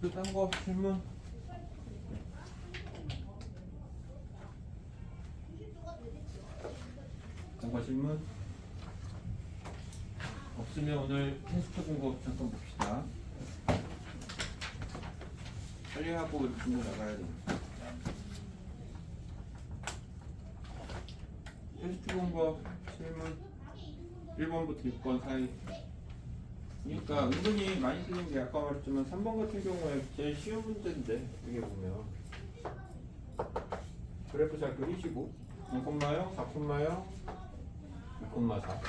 또 딴 거 질문? 딴 거 질문? 없으면 오늘 테스트 공부 잠깐 봅시다. 빨리 하고 공부 나가야 돼. 테스트 공부 질문 1번부터 6번 사이. 그러니까 은근히 많이 틀린 게 아까 말했지만 3번 같은 경우에 제일 쉬운 문제인데 이게 보면 그래프 잘 그리시고 0,0, 4,0, 2,4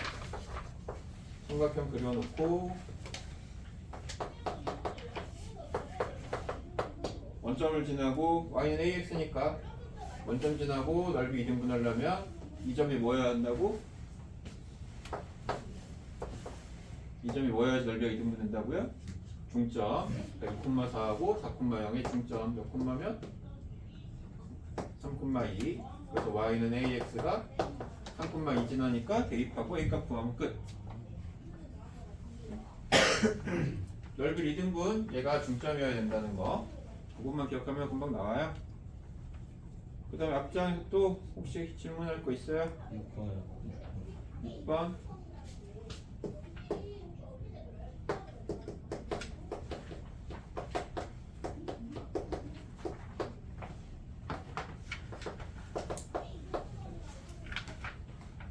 삼각형 그려놓고 원점을 지나고 y는 ax니까 원점 지나고 넓이 2등분 하려면 이 점이 뭐여야 한다고? 이 점이 뭐여야지 넓이가 2등분 된다고요? 중점 2,4하고 4,0의 중점 몇 콤마면? 3,2. 그래서 y는 ax가 3,2 지나니까 대입하고 a값 구하면 끝. 넓이 2등분 얘가 중점이어야 된다는 거 그것만 기억하면 금방 나와요. 그 다음에 앞장에서 또 혹시 질문할 거 있어요? 6번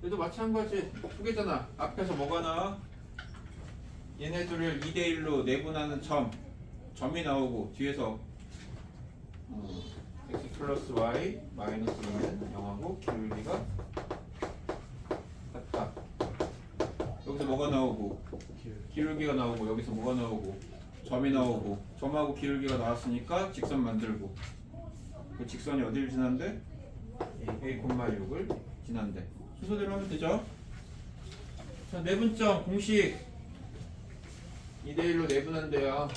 얘도 마찬가지 두 개잖아. 앞에서 뭐가 나와? 얘네들을 2대1로 내분하는 점이 나오고 뒤에서 x 플러스 y 마이너스 2는 0하고 기울기가 같다. 여기서 뭐가 나오고 기울기가 나오고 여기서 뭐가 나오고 점이 나오고 점하고 기울기가 나왔으니까 직선 만들고 그 직선이 어디를 지난대? a,6을 지난대. 순서대로 하면 되죠. 자, 내분점 공식 2대1로 내분한대요.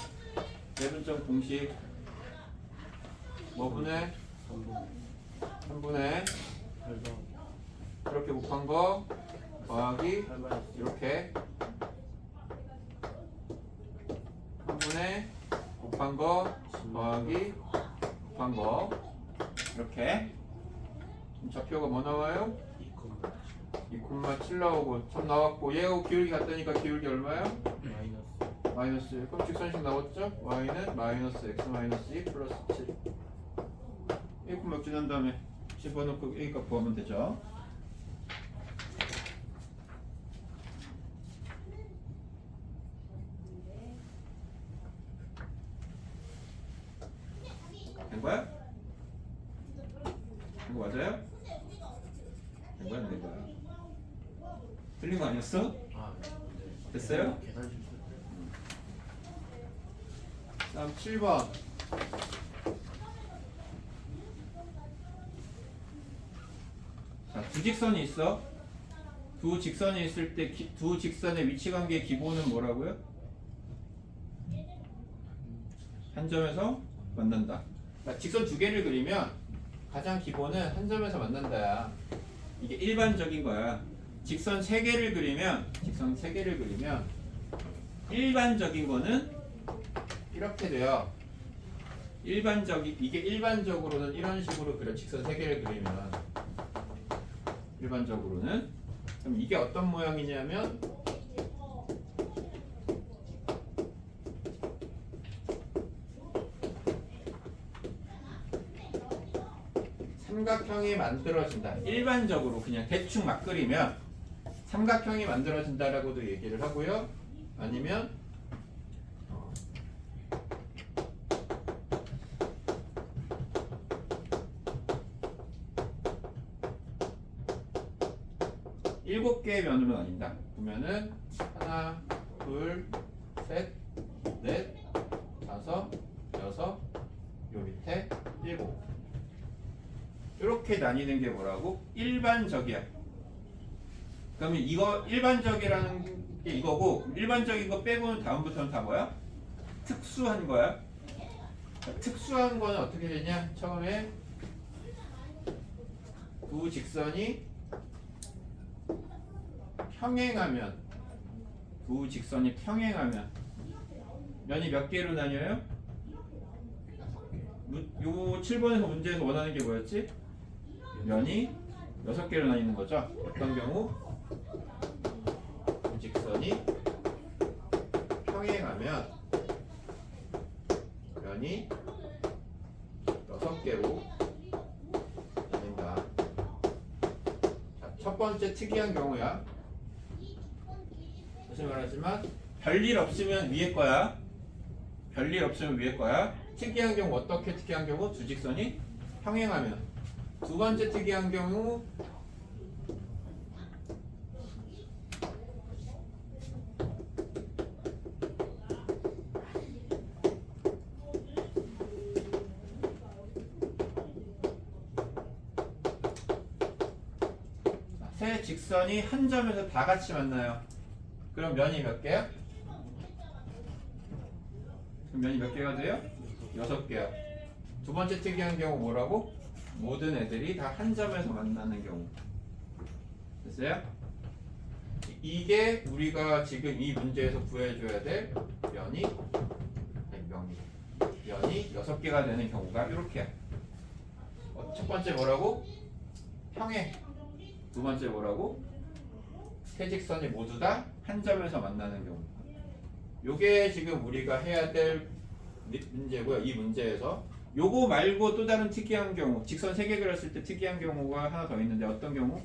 내분점 공식 뭐분의? 3분의 이렇게 곱한 거 더하기 이렇게 3분의 곱한 거 더하기 곱한 거 이렇게 좌표가 뭐 나와요? 2,7 나오고 점 나왔고 얘하고 기울기 같다니까 기울기 얼마야? 마이너스. 그럼 직선식 나왔죠? y는 마이너스 x 마이너스 2 플러스 7 a 몇 지난 다음에 집어넣고 a 값 구하면 되죠. 된 거야? 된 거 맞아요? 된 거야? 안 된 거야? 틀린 거 아니었어? 됐어요? 다음 7번 자, 두 직선이 있어. 두 직선이 있을 때 두 직선의 위치관계의 기본은 뭐라고요? 한 점에서 만난다. 그러니까 직선 두 개를 그리면 가장 기본은 한 점에서 만난다야. 이게 일반적인 거야. 직선 세 개를 그리면 일반적인 거는 이렇게 돼요. 이게 일반적으로는 이런 식으로 그려. 직선 세 개를 그리면 일반적으로는 그럼 이게 어떤 모양이냐면 삼각형이 만들어진다. 일반적으로 그냥 대충 막 그리면 삼각형이 만들어진다라고도 얘기를 하고요. 아니면 일곱 개의 면으로 나뉜다. 보면은 하나, 둘, 셋, 넷, 다섯, 여섯, 요 밑에 일곱. 이렇게 나뉘는 게 뭐라고? 일반적이야. 그러면 이거 일반적이라는 게 이거고 일반적인 거 빼고는 다음부터는 다 뭐야? 특수한 거야. 특수한 거는 어떻게 되냐? 처음에 두 직선이 평행하면 면이 몇 개로 나뉘어요? 요 7번에서 문제에서 원하는 게 뭐였지? 면이 6개로 나뉘는 거죠. 어떤 경우? 직선이 평행하면 면이 6개로 나뉜다. 자, 첫 번째 특이한 경우야. 다시 말하지만 별일 없으면 위에 거야. 별일 없으면 위에 거야. 특이한 경우 어떻게 특이한 경우? 두 직선이 평행하면. 두 번째 특이한 경우 세 직선이 한 점에서 다 같이 만나요. 그럼 면이 몇 개야? 그럼 면이 몇 개가 돼요? 6개야. 두 번째 특이한 경우 뭐라고? 모든 애들이 다 한 점에서 만나는 경우. 됐어요? 이게 우리가 지금 이 문제에서 구해줘야 될 면이 6개가 되는 경우가 이렇게야. 첫 번째 뭐라고? 평행. 두 번째 뭐라고? 세 직선이 모두 다 한 점에서 만나는 경우. 요게 지금 우리가 해야 될 문제고요. 이 문제에서 요거 말고 또 다른 특이한 경우, 직선 3개 그렸을 때 특이한 경우가 하나 더 있는데 어떤 경우?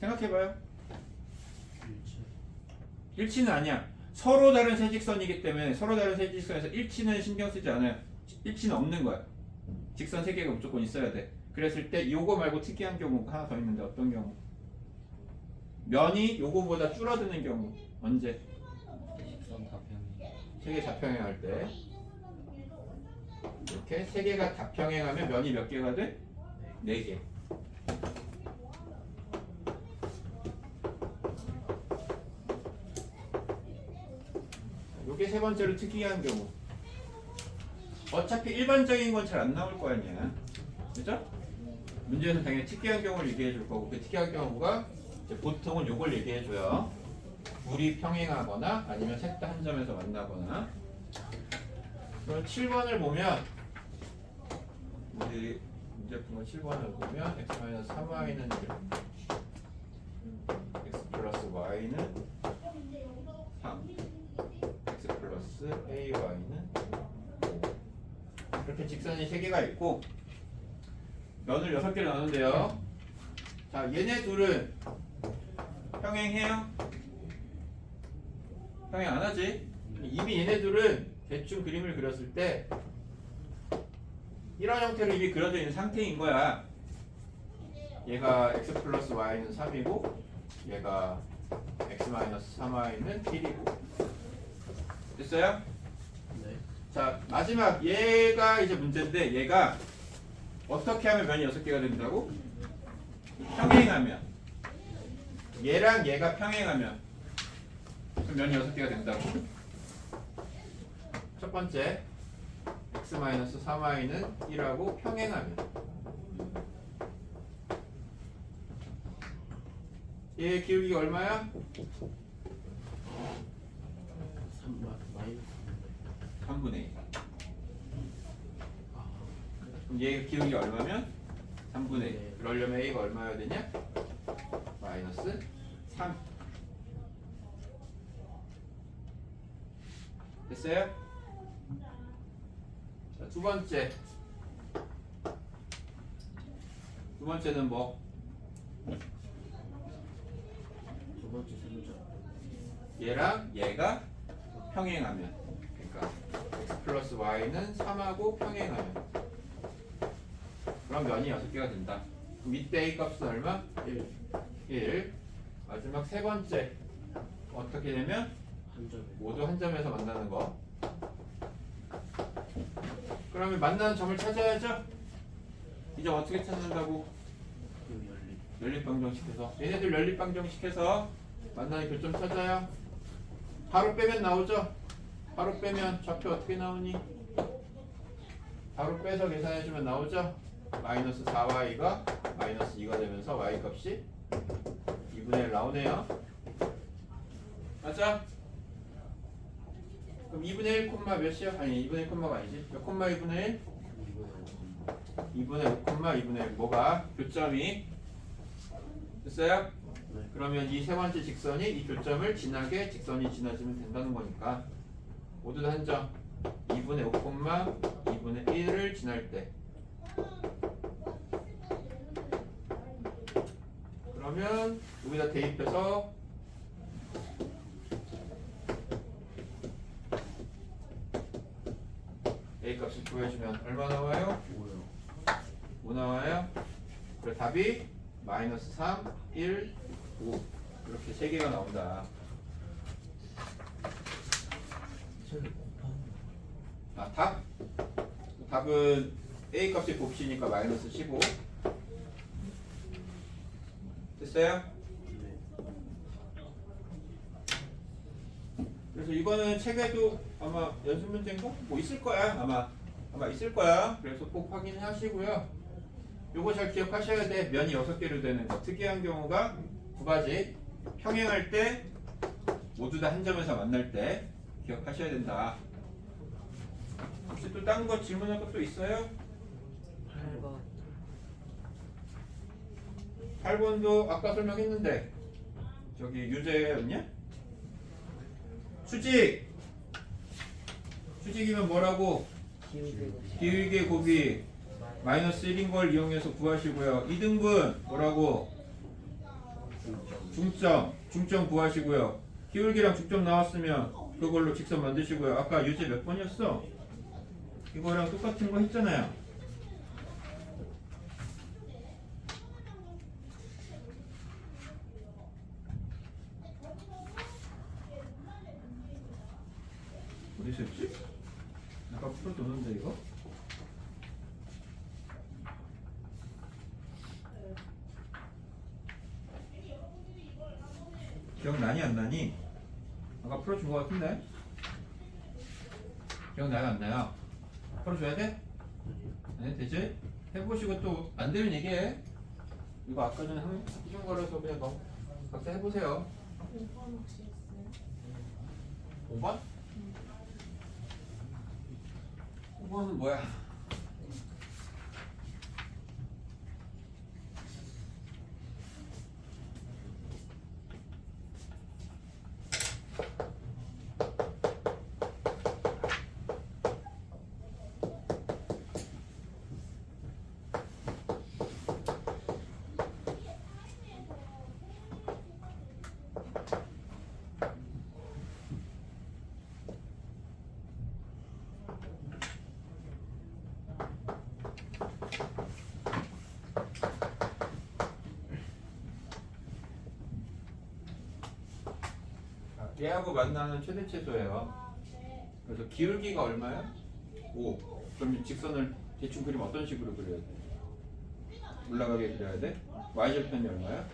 생각해봐요. 일치는 아니야. 서로 다른 세 직선이기 때문에 서로 다른 세 직선에서 일치는 신경 쓰지 않아요. 일치는 없는 거야. 직선 3개가 무조건 있어야 돼. 그랬을 때 요거 말고 특이한 경우가 하나 더 있는데 어떤 경우? 면이 요거보다 줄어드는 경우. 언제? 직선 다평행. 3개 다평행할 때 이렇게 3개가 다평행하면 면이 몇 개가 돼? 4개. 요게 세 번째로 특이한 경우. 어차피 일반적인 건 잘 안 나올 거 아니야. 그죠? 문제에서 당연히 특이한 경우를 얘기해 줄 거고 그 특이한 경우가 이제 보통은 요걸 얘기해 줘요. 둘이 평행하거나 아니면 셋 다 한 점에서 만나거나. 그럼 7번을 보면 우리 문제풀이 7번을 보면 x-3y는 1 x 플러스 y는 3 x 플러스 ay는 5 이렇게 직선이 3개가 있고 면을 6개로 나누는데요. 자, 얘네 둘은 평행해요? 평행 안 하지? 이미 얘네 둘은 대충 그림을 그렸을 때 이런 형태로 이미 그려져 있는 상태인 거야. 얘가 x 플러스 y는 3이고 얘가 x 마이너스 3y는 1이고 됐어요? 네. 자, 마지막 얘가 이제 문제인데 얘가 어떻게 하면 면이 6개가 된다고? 평행하면 얘랑 얘가 평행하면 그럼 면이 6개가 된다고. 첫 번째 x-3y는 1하고 평행하면 얘 기울기가 얼마야? 3분의 1. 그럼 얘 기울기가 얼마면? 3분의 1. 그러려면 a가 얼마여야 되냐? 마이너스 3. 됐어요? 자, 두 번째는 뭐? 두 번째 세로죠. 얘랑 얘가 평행하면 그러니까 x 플러스 y는 3하고 평행하면 그럼 면이 6개가 된다. 그럼 이때 a 값은 얼마? 1. 마지막 세 번째 어떻게 되면 한 점에. 모두 한 점에서 만나는 거. 그러면 만나는 점을 찾아야죠. 이제 어떻게 찾는다고? 연립방정식해서 얘네들 연립방정식해서 만나는 교점 찾아요. 바로 빼면 나오죠. 바로 빼면 좌표 어떻게 나오니? 바로 빼서 계산해주면 나오죠. 마이너스 4y가 마이너스 2가 되면서 y 값이 2분의 1 나오네요. 맞아? 그럼 2분의 1 콤마 몇이야? 아니 2분의 1 콤마가 아니지. 몇 콤마 2분의 1? 2분의 5, 2분의 1 뭐가? 교점이 됐어요? 네. 그러면 이 세 번째 직선이 이 교점을 지나게 직선이 지나지면 된다는 거니까 모두 다 한 점 2분의 5, 2분의 1을 지날 때 그러면 여기다 대입해서 A 값을 구해주면 얼마 나와요? 뭐요? 5 나와요? 그래 답이 마이너스 3, 1, 5 이렇게 세 개가 나온다. 저기 곱하는 아 답? 답은 A 값이 곱시니까 마이너스 15 됐어요? 네. 그래서 이거는 책에도 아마 연습 문제인가? 뭐 있을 거야 아마 있을 거야. 그래서 꼭 확인하시고요. 요거 잘 기억하셔야 돼. 면이 6개로 되는 거. 특이한 경우가 두 가지. 평행할 때 모두 다 한 점에서 만날 때 기억하셔야 된다. 혹시 또 다른 거 질문할 것도 있어요? 8번 8번도 아까 설명했는데 저기 유제였냐? 수직이면 뭐라고? 길게 곱이 마이너스 1인 걸 이용해서 구하시고요. 2등분 뭐라고? 중점 구하시고요. 기울기랑 중점 나왔으면 그걸로 직선 만드시고요. 아까 유제 몇 번이었어? 이거랑 똑같은 거 했잖아요. 어디서 했지? 아까 풀어뒀는데 이거? 기억나니 안 나니? 아까 풀어준 거 같은데? 기억나요 안 나요? 풀어줘야 돼? 네 되지? 해보시고 또 안 되면 얘기해. 이거 아까 전에 해준 거라서 그냥 너 각자 해보세요. 5번 혹시 있어요? 5번? 5번은 뭐야? 얘하고 만나는 최대 최소예요. 그래서 기울기가 얼마야? 5. 그럼 직선을 대충 그리면 어떤 식으로 그려야 돼? 올라가게 그려야 돼? y절편이 얼마야?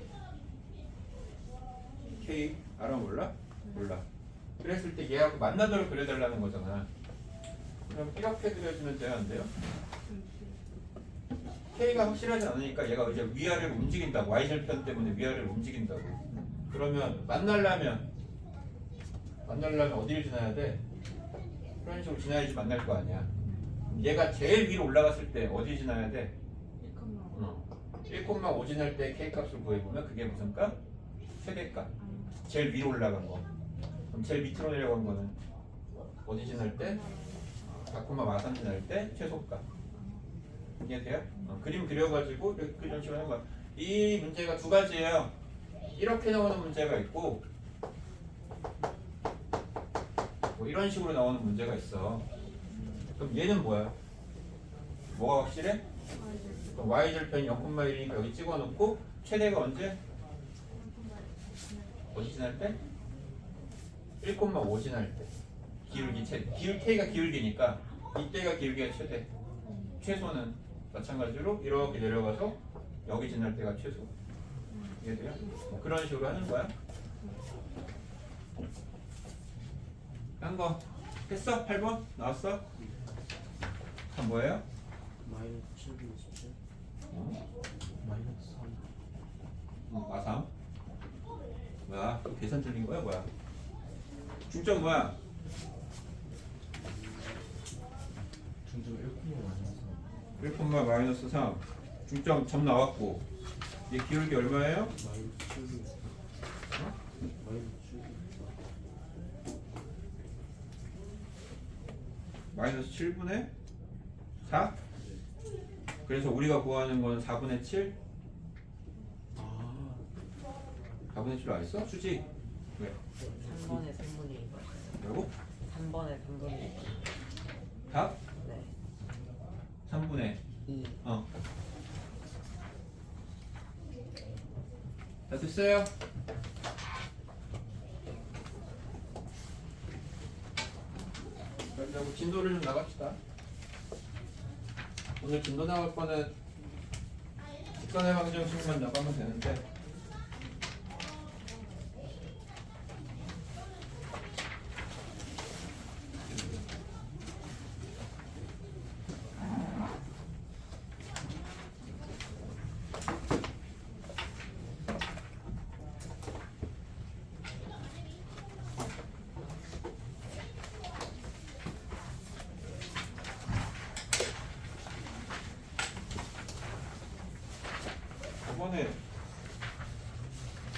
k 알아 몰라? 몰라. 그랬을 때 얘하고 만나도록 그려달라는 거잖아. 그럼 이렇게 그려주면 돼요, 안 돼요? k가 확실하지 않으니까 얘가 이제 위아래로 움직인다고. y절편 때문에 위아래로 움직인다고. 그러면 만나려면 어디를 지나야 돼? 그런 식으로 지나야지 만날 거 아니야. 얘가 제일 위로 올라갔을 때 어디 지나야 돼? 1,5 지날 때 K값을 구해보면 그게 무슨 값? 최대값. 제일 위로 올라간 거. 그럼 제일 밑으로 내려간 거는 어디 지날 때? 4,3 지날 때 최소값. 이해돼요? 그림 그려가지고 이런 식으로 하는 거야. 이 문제가 두 가지예요. 이렇게 나오는 문제가 있고 뭐 이런 식으로 나오는 문제가 있어. 그럼 얘는 뭐야? 뭐가 확실해? 그럼 y절편이 0,1이니까 여기 찍어놓고 최대가 언제? 어디 지날 때? 1,5 지날 때. 기울기 K가 기울기니까 이때가 기울기가 최대. 최소는 마찬가지로 이렇게 내려가서 여기 지날 때가 최소. 이해돼요? 뭐 그런 식으로 하는 거야. 한 거 했어? 8번? 나왔어? 다 뭐예요? 마이너스 727 어? 마이너스 3 아3? 뭐야? 또 계산 틀린 거야? 뭐야? 중점 뭐야? 중점 1,0 마이너스 1,-3 중점 점 나왔고 얘 기울기 얼마예요? 마이너스 7분의 4. 마이너스 7분의 4. 마이너스 7분의 4? 그래서 우리가 구하는 건 4분의 7? 아 4분의 7로 안 했어? 수지? 왜? 3번에 3분의 2 맞아요. 뭐라고? 3번에 3분의 2. 답? 네. 3분의 2. 다 됐어요? 그럼 진도를 좀 나갑시다. 오늘 진도 나갈 거는 직선의 방정식만 나가면 되는데 이번에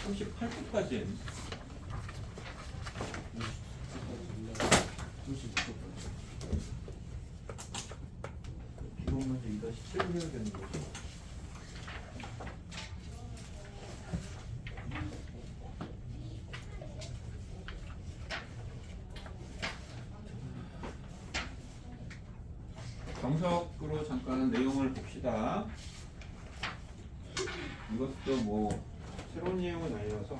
38초까지 했네. 36초까지. 기본 문제 2-7을 해야 되는 거죠. 정석으로 잠깐 내용을 봅시다. 이것도 뭐 새로운 내용은 아니라서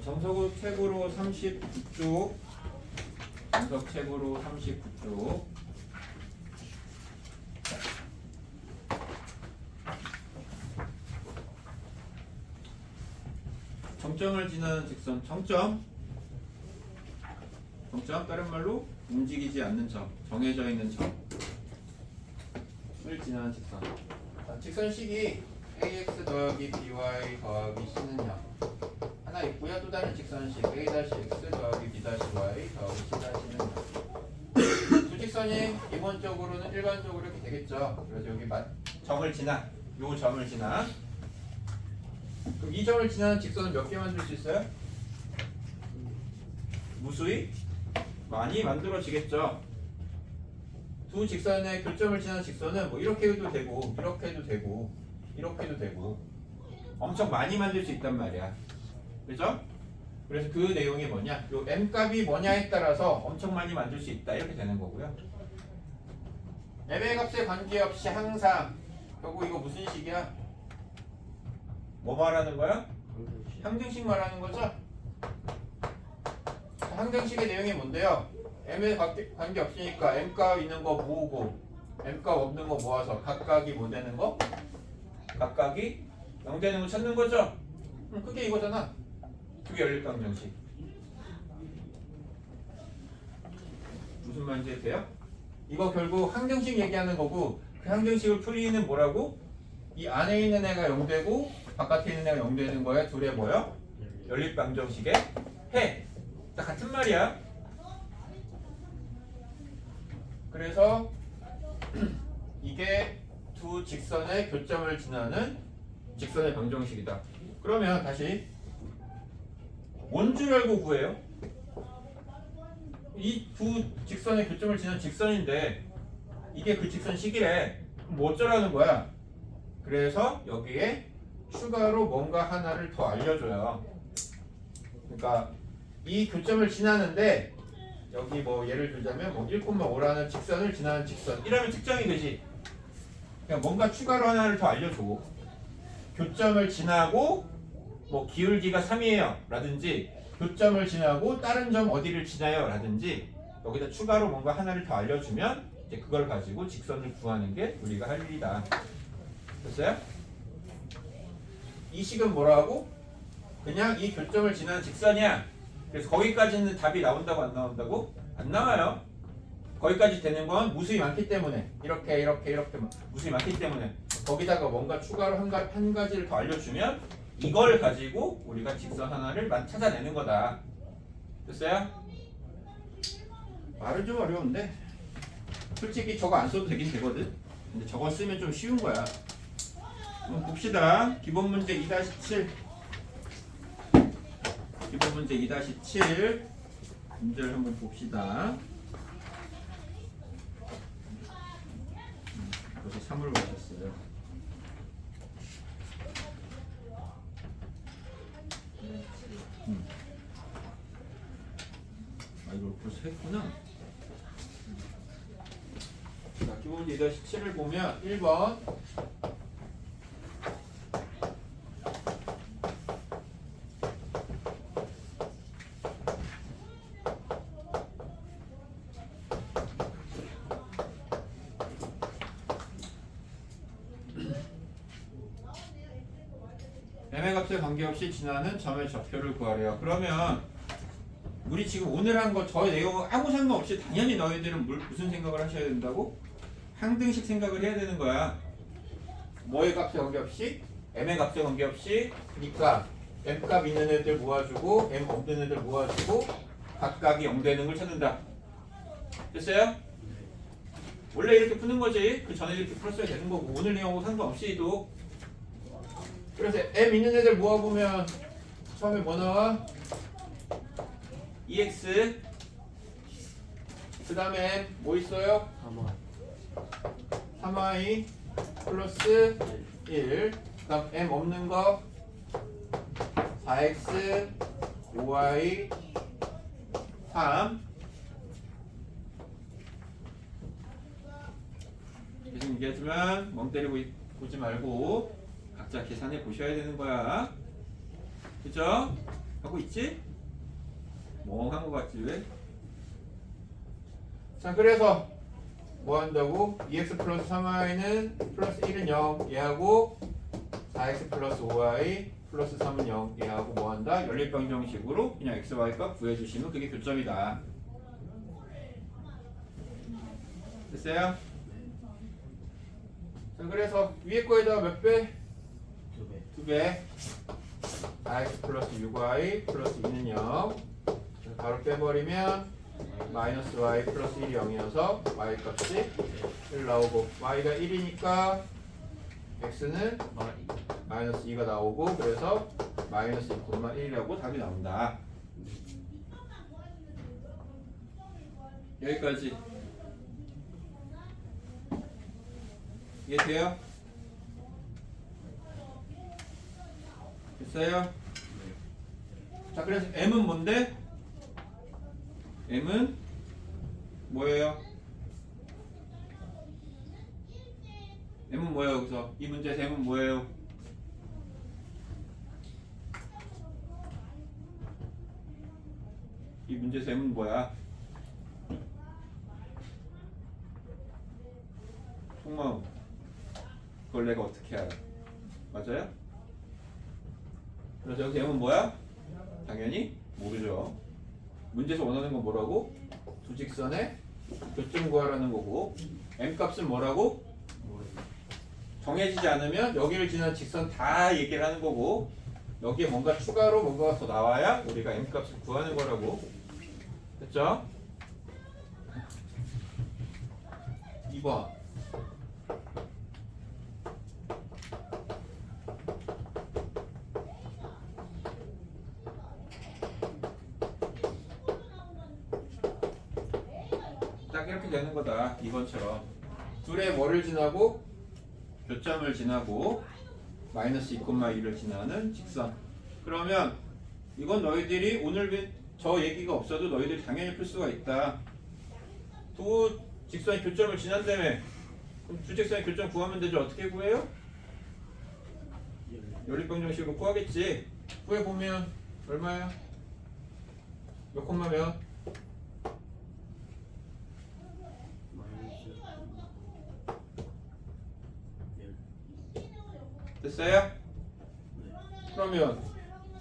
정석 책으로 39쪽 정석 책으로 39쪽 정점을 지나는 직선 정점 다른 말로 움직이지 않는 점 정해져 있는 점을 지나는 직선. 자, 직선식이 ax 더하기 by 더하기 c는요 하나 있고요. 또 다른 직선식 a-x 더하기 b-y 더하기 c-는 두 직선이 기본적으로는 일반적으로 이렇게 되겠죠. 그래서 여기 점을 지나 요 점을 지나 그럼 이 점을 지나는 직선은 몇 개 만들 수 있어요? 무수히 많이 만들어지겠죠. 두 직선의 교점을 지나는 직선은 뭐 이렇게 해도 되고 이렇게 해도 되고 이렇게 해도 되고 엄청 많이 만들 수 있단 말이야. 그죠? 그래서 그 내용이 뭐냐? 요 m 값이 뭐냐에 따라서 엄청 많이 만들 수 있다 이렇게 되는 거고요. m의 값에 관계없이 항상 결국 이거 무슨 식이야? 뭐 말하는 거야? 항등식 말하는 거죠? 항등식의 내용이 뭔데요? m에 관계없으니까 m 값 있는 거 모으고 m 값 없는 거 모아서 각각이 뭐 되는 거? 각각이 0 되는 거 찾는 거죠? 그게 이거잖아. 그게 연립방정식. 무슨 말인지 돼요? 이거 결국 항등식 얘기하는 거고 그 항등식을 풀이는 뭐라고? 이 안에 있는 애가 0 되고 바깥에 있는 애가 0 되는 거야. 둘의 뭐요? 연립방정식의 해. 다 같은 말이야. 그래서 이게 두 직선의 교점을 지나는 직선의 방정식이다. 그러면 다시 뭔 줄 알고 구해요? 이 두 직선의 교점을 지나는 직선인데 이게 그 직선식이래. 그럼 뭐 어쩌라는 거야? 그래서 여기에 추가로 뭔가 하나를 더 알려줘요. 그러니까 이 교점을 지나는데 여기 뭐 예를 들자면 뭐 1,5라는 직선을 지나는 직선 이러면 측정이 되지. 그냥 뭔가 추가로 하나를 더 알려줘. 교점을 지나고 뭐 기울기가 3이에요 라든지 교점을 지나고 다른 점 어디를 지나요 라든지 여기다 추가로 뭔가 하나를 더 알려주면 이제 그걸 가지고 직선을 구하는 게 우리가 할 일이다. 됐어요? 이 식은 뭐라고? 그냥 이 교점을 지나는 직선이야. 그래서 거기까지는 답이 나온다고 안 나온다고? 안 나와요. 거기까지 되는 건 무수히 많기 때문에 이렇게 무수히 많기 때문에 거기다가 뭔가 추가로 한 가지를 더 알려주면 이걸 가지고 우리가 직선 하나를 찾아내는 거다. 됐어요? 말은 좀 어려운데 솔직히 저거 안 써도 되긴 되거든. 근데 저거 쓰면 좀 쉬운 거야. 한번 봅시다. 기본 문제 2-7 기본 문제 2-7 문제를 한번 봅시다. 벌써 3을 맞췄어요. 아 이걸 벌써 했구나. 자, 기본 문제 2-7을 보면 1번 m의 값에 관계없이 지나는 점의 좌표를 구하래요. 그러면 우리 지금 오늘 한 거 저 내용 아무 상관없이 당연히 너희들은 무슨 생각을 하셔야 된다고? 항등식 생각을 해야 되는 거야. 뭐의 값에 관계없이? m의 값에 관계없이. 그러니까 m 값 있는 애들 모아주고 m 없는 애들 모아주고 각각이 0 되는 걸 찾는다. 됐어요? 원래 이렇게 푸는 거지. 그 전에 이렇게 풀었어야 되는 거고 오늘 내용하고 상관없이도. 그래서 m 있는 애들 모아보면 처음에 뭐 나와? EX 그 다음에 M 뭐 있어요? 3y 플러스 1 그 다음 M 없는 거 4x 5y 3 계속 얘기하지만 멍 때리고 보지 말고 각자 계산해 보셔야 되는 거야. 그죠? 하고 있지? 멍한 거 같지 왜? 자 그래서 뭐 한다고? 2x 플러스 3y는 플러스 1은 0 얘하고 4x 플러스 5y 플러스 3은 0 얘하고 뭐 한다? 연립방정식으로 그냥 x, y 값 구해주시면 그게 교점이다. 됐어요? 자 그래서 위에 거에다가 몇 배? 2배 4x 플러스 6y 플러스 2는 0 바로 빼버리면 마이너스 y 플러스 1이 0이어서 y 값이 1 나오고 y가 1이니까 x는 마이너스 2가 나오고 그래서 마이너스 2,1이라고 답이 나온다. 여기까지 이해돼요? 됐어요? 자 그래서 m은 뭔데? m은 뭐예요? m은 뭐예요? 여기서 이 문제에서 m은 뭐예요? 이 문제에서 m은 뭐야? 속마음 그걸 내가 어떻게 알아? 맞아요? 그래서 여기서 m은 뭐야? 당연히 모르죠. 문제에서 원하는 건 뭐라고? 두 직선의 교점 구하라는 거고 m 값은 뭐라고? 정해지지 않으면 여기를 지나는 직선 다 얘기를 하는 거고 여기에 뭔가 추가로 뭔가가 더 나와야 우리가 m 값을 구하는 거라고. 됐죠? 2번 딱 이렇게 되는 거다. 2번처럼 둘의 뭐를 지나고 교점을 지나고 마이너스 2,2를 지나는 직선. 그러면 이건 너희들이 오늘 저 얘기가 없어도 너희들이 당연히 풀 수가 있다. 두 직선이 교점을 지난다며. 그럼 두 직선의 교점 구하면 되죠. 어떻게 구해요? 연립 방정식으로 구하겠지. 구해보면 얼마야? 몇 콤마 몇? 마이너스 됐어요? 네. 그러면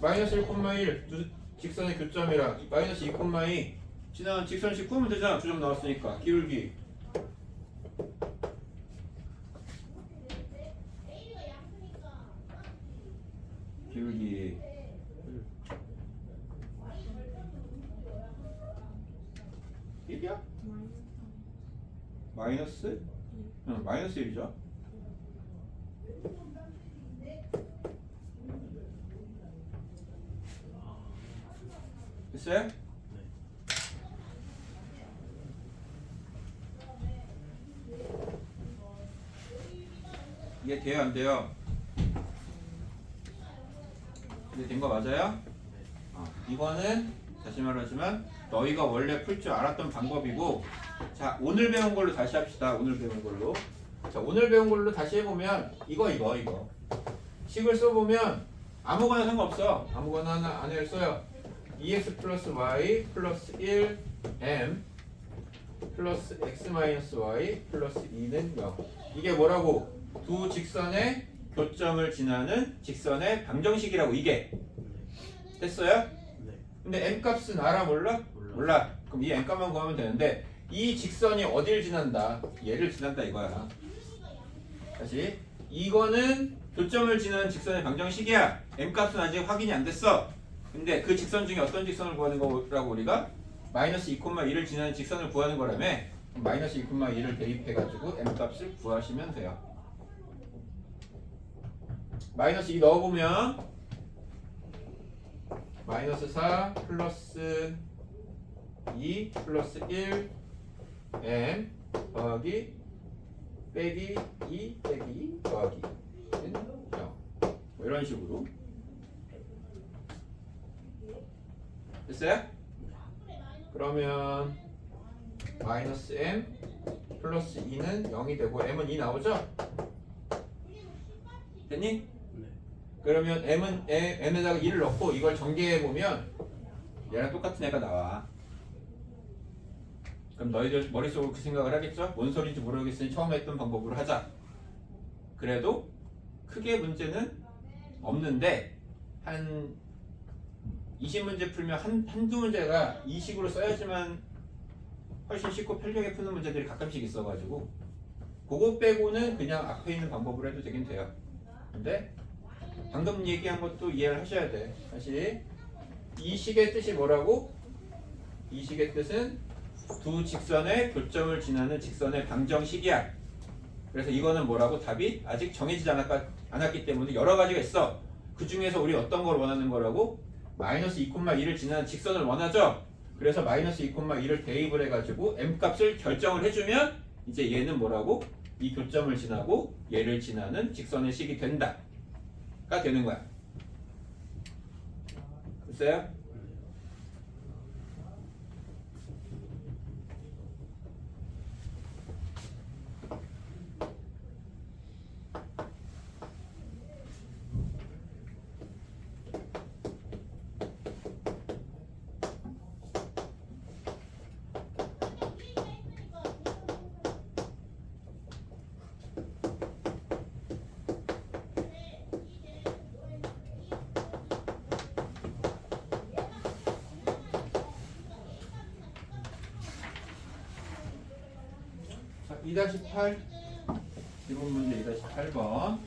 마이너스 1,1 두 직선의 교점이랑 마이너스 2,2 지난 직선식 구하면 되잖아. 두 점 나왔으니까. 기울기 기울기 일이야? 마이너스? 응, 마이너스 1이죠. 됐어요? 네. 이게 돼요 안 돼요? 이게 된 거 맞아요? 이거는 다시 말하지만 너희가 원래 풀 줄 알았던 방법이고, 자 오늘 배운 걸로 다시 합시다. 오늘 배운 걸로. 자 오늘 배운 걸로 다시 해보면 이거 식을 써보면 아무거나 상관없어. 아무거나 하나 안에 써요. 2x 플러스 y 플러스 1 m 플러스 x 마이너스 y 플러스 2는 0. 이게 뭐라고? 두 직선의 교점을 지나는 직선의 방정식이라고. 이게 됐어요? 네. 근데 m 값은 알아 몰라? 몰라. 그럼 이 m 값만 구하면 되는데 이 직선이 어딜 지난다? 얘를 지난다 이거야. 다시 이거는 교점을 지나는 직선의 방정식이야. m 값은 아직 확인이 안 됐어. 근데 그 직선 중에 어떤 직선을 구하는 거라고 우리가? 마이너스 2,2를 지나는 직선을 구하는 거라며. 그럼 마이너스 2,2를 대입해가지고 m 값을 구하시면 돼요. 마이너스 2 넣어보면 마이너스 4 플러스 2 플러스 1 m 더하기 빼기 2 빼기 더하기 0. 뭐 이런 식으로. 됐어요? 그러면 마이너스 m 플러스 2는 0이 되고 m은 2 나오죠? 됐니? 네. 그러면 m에다가 2를 넣고 이걸 전개해보면 얘랑 똑같은 애가 나와. 그럼 너희들 머릿속으로 그 생각을 하겠죠? 뭔 소리인지 모르겠으니 처음에 했던 방법으로 하자. 그래도 크게 문제는 없는데 한 20문제 풀면 한두 문제가 이 식으로 써야지만 훨씬 쉽고 편리하게 푸는 문제들이 가끔씩 있어가지고 그거 빼고는 그냥 앞에 있는 방법으로 해도 되긴 돼요. 근데 방금 얘기한 것도 이해를 하셔야 돼. 다시 이 식의 뜻이 뭐라고? 이 식의 뜻은 두 직선의 교점을 지나는 직선의 방정식이야. 그래서 이거는 뭐라고? 답이 아직 정해지지 않았기 때문에 여러 가지가 있어. 그 중에서 우리 어떤 걸 원하는 거라고? 마이너스 2,2를 지나는 직선을 원하죠. 그래서 마이너스 2,2를 대입을 해가지고 m 값을 결정을 해주면 이제 얘는 뭐라고? 이 교점을 지나고 얘를 지나는 직선의 식이 된다 가 되는 거야. 됐어요? 자, 2-8 기본 문제 2-8번.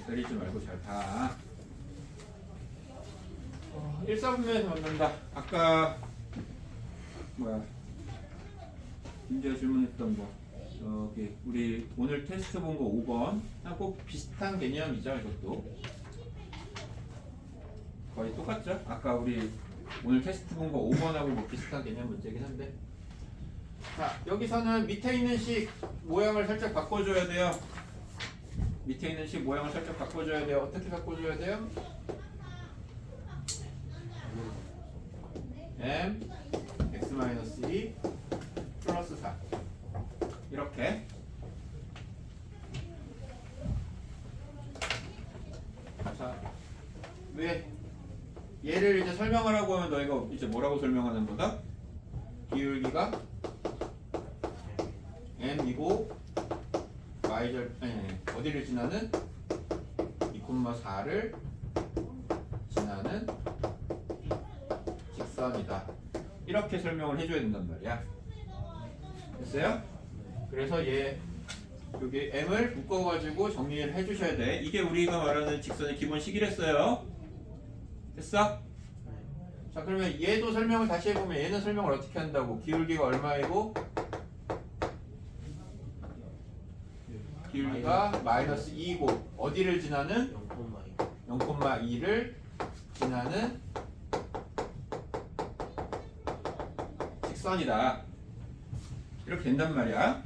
때리지 말고 잘 봐. 1사분면에서 만난다. 아까 뭐야 문제가 질문했던 거 저기 우리 오늘 테스트 본 거 5번 하고 비슷한 개념이죠. 이것도 거의 똑같죠. 아까 우리 오늘 테스트 본 거 5번하고 뭐 비슷한 개념 문제긴 한데, 자 여기서는 밑에 있는 식 모양을 살짝 바꿔줘야 돼요. 밑에 있는 식 모양을 살짝 바꿔줘야 돼요. 어떻게 바꿔줘야 돼요? m x-2 플러스 4 이렇게. 자, 왜 얘를 이제 설명하라고 하면 너희가 이제 뭐라고 설명하는 거다? 기울기가 m이고 y절 어디를 지나는 2,4를 지나는 직선이다. 이렇게 설명을 해줘야 된단 말이야. 됐어요? 그래서 얘 여기 m을 묶어가지고 정리를 해주셔야 돼. 이게 우리가 말하는 직선의 기본식이랬어요. 됐어? 자, 그러면 얘도 설명을 다시 해보면 얘는 설명을 어떻게 한다고? 기울기가 얼마이고 기울기가 마이너스 2이고 어디를 지나는 0,2를 지나는 직선이다. 이렇게 된단 말이야.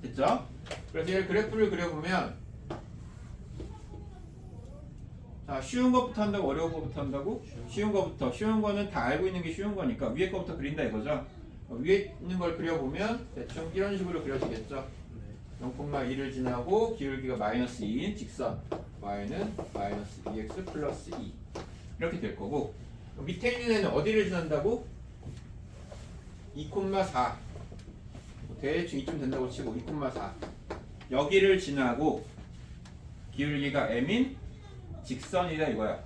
됐죠? 그래서 얘 그래프를 그려보면 자, 쉬운 것부터 한다고 어려운 것부터 한다고? 쉬운 것부터. 쉬운 거는 다 알고 있는 게 쉬운 거니까 위에 거부터 그린다 이거죠. 위에 있는 걸 그려보면 대충 이런 식으로 그려지겠죠. 0,2를 지나고 기울기가 마이너스 2인 직선 y는 마이너스 2x 플러스 2 이렇게 될 거고, 밑에 있는 애는 어디를 지난다고? 2,4 대충 이쯤 된다고 치고 2,4 여기를 지나고 기울기가 m인 직선이다 이거야.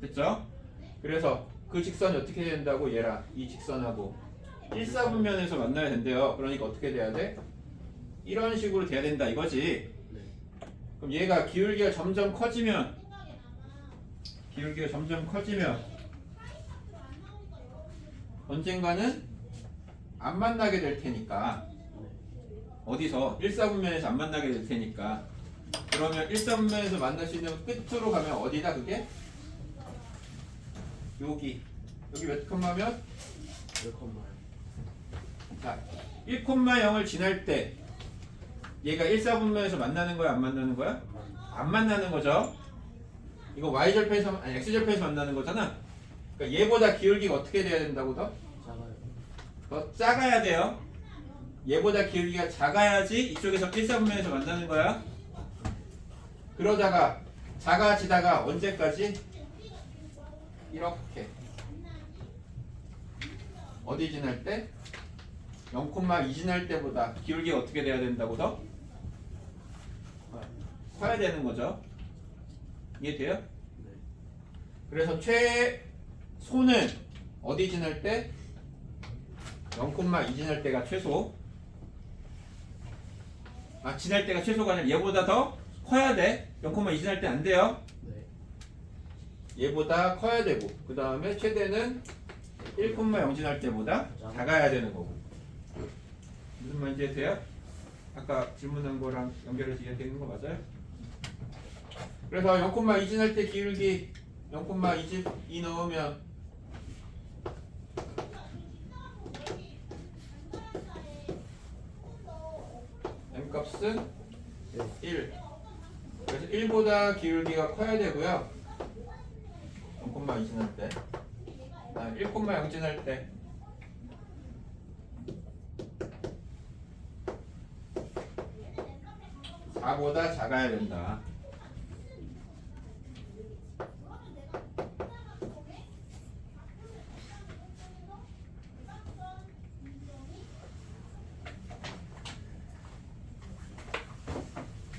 됐죠? 그래서 그 직선이 어떻게 된다고? 얘랑 이 직선하고 1사분면에서 만나야 된대요. 그러니까 어떻게 돼야 돼? 이런 식으로 돼야 된다 이거지. 그럼 얘가 기울기가 점점 커지면 언젠가는 안 만나게 될 테니까, 어디서 1사분면에서 안 만나게 될 테니까, 그러면 1사분면에서 만날 수 있는 끝으로 가면 어디다 그게? 여기 몇 콤마면? 1,0. 자, 1,0을 지날 때 얘가 1사분면에서 만나는 거야 안 만나는 거야? 안 만나는 거죠. 이거 y절편에서 아니 x절편에서 만나는 거잖아. 그러니까 얘보다 기울기가 어떻게 돼야 된다고? 더 작아야 돼요. 얘보다 기울기가 작아야지 이쪽에서 1사분면에서 만나는 거야. 그러다가 작아지다가 언제까지? 이렇게 어디 지날 때? 0,2 지날 때보다 기울기가 어떻게 돼야 된다고? 더 커야 되는 거죠. 이해돼요? 그래서 최소는 어디 지날 때? 0,2 지날 때가 최소. 지날 때가 최소가 아니라 얘보다 더 커야 돼. 0,2 지날 때 안 돼요. 얘보다 커야 되고, 그 다음에 최대는 1,0 지날 때보다 작아야 되는 거고. 무슨 말인지 이해돼요? 아까 질문한 거랑 연결해서 이해되는 거 맞아요? 그래서 0,2 지날 때 기울기 0,2 넣으면 m값은 1. 그래서 1보다 기울기가 커야 되고요. 0,2 지날 때 1,0 지날 때 4보다 작아야 된다.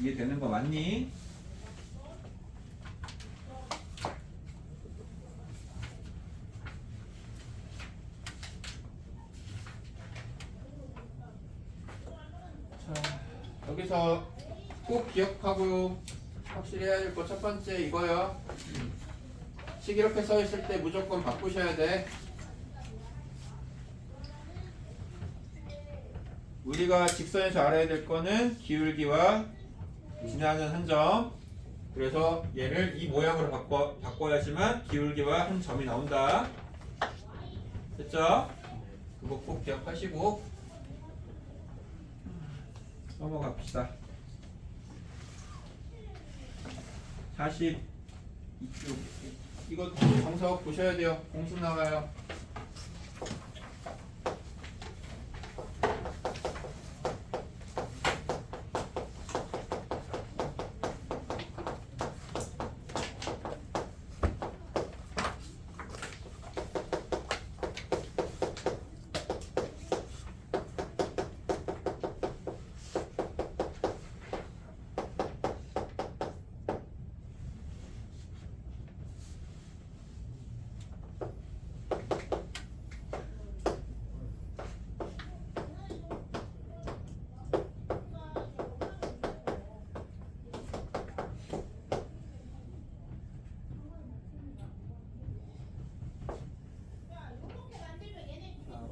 이해되는 거 맞니? 자, 여기서 꼭 기억하고 확실히 해야 될 거 첫 번째 이거요. 식 이렇게 써 있을 때 무조건 바꾸셔야 돼. 우리가 직선에서 알아야 될 거는 기울기와 지나는 한 점. 그래서 얘를 이 모양으로 바꿔야지만 기울기와 한 점이 나온다. 됐죠? 그거 꼭 기억하시고 넘어갑시다. 42쪽 이거 정석 보셔야 돼요. 공식 나와요.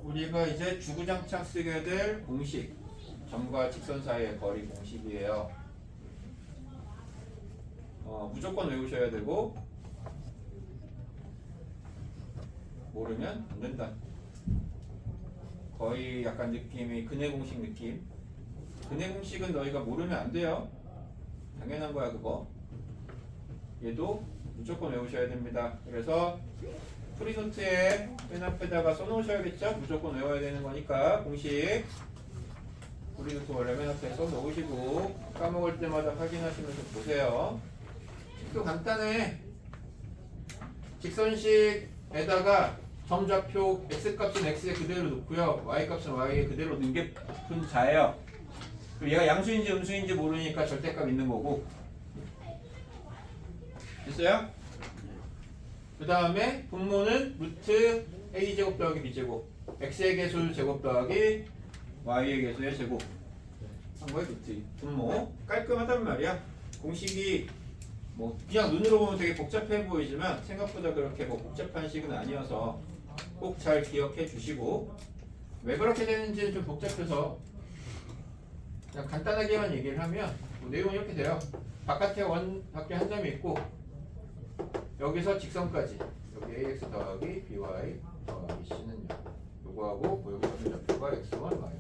우리가 이제 주구장창 쓰게 될 공식, 점과 직선 사이의 거리 공식이에요. 무조건 외우셔야 되고 모르면 안 된다. 거의 약간 느낌이 근해 공식 느낌. 근해 공식은 너희가 모르면 안 돼요. 당연한 거야 그거. 얘도 무조건 외우셔야 됩니다. 그래서 프리노트에 맨 앞에다가 써놓으셔야겠죠? 무조건 외워야 되는 거니까 공식 프리노트 원래 맨 앞에 써놓으시고 까먹을 때마다 확인하시면서 보세요. 식도 간단해. 직선식에다가 점좌표 x값은 x에 그대로 놓고요, y값은 y에 그대로 넣는 게 분 자예요. 그리고 얘가 양수인지 음수인지 모르니까 절대값 있는 거고. 됐어요? 그 다음에 분모는 루트 a제곱 더하기 b제곱, x의 개수 제곱 더하기 y의 개수의 제곱 한 거에 루트. 분모 깔끔하단 말이야. 공식이 뭐 그냥 눈으로 보면 되게 복잡해 보이지만 생각보다 그렇게 뭐 복잡한 식은 아니어서 꼭 잘 기억해 주시고, 왜 그렇게 되는지는 좀 복잡해서 그냥 간단하게만 얘기를 하면 뭐 내용은 이렇게 돼요. 바깥에 밖에 한 점이 있고 여기서 직선까지 여기 ax 더하기 by 더하기 c는요 요거하고 여기 점좌표가 x1, y1.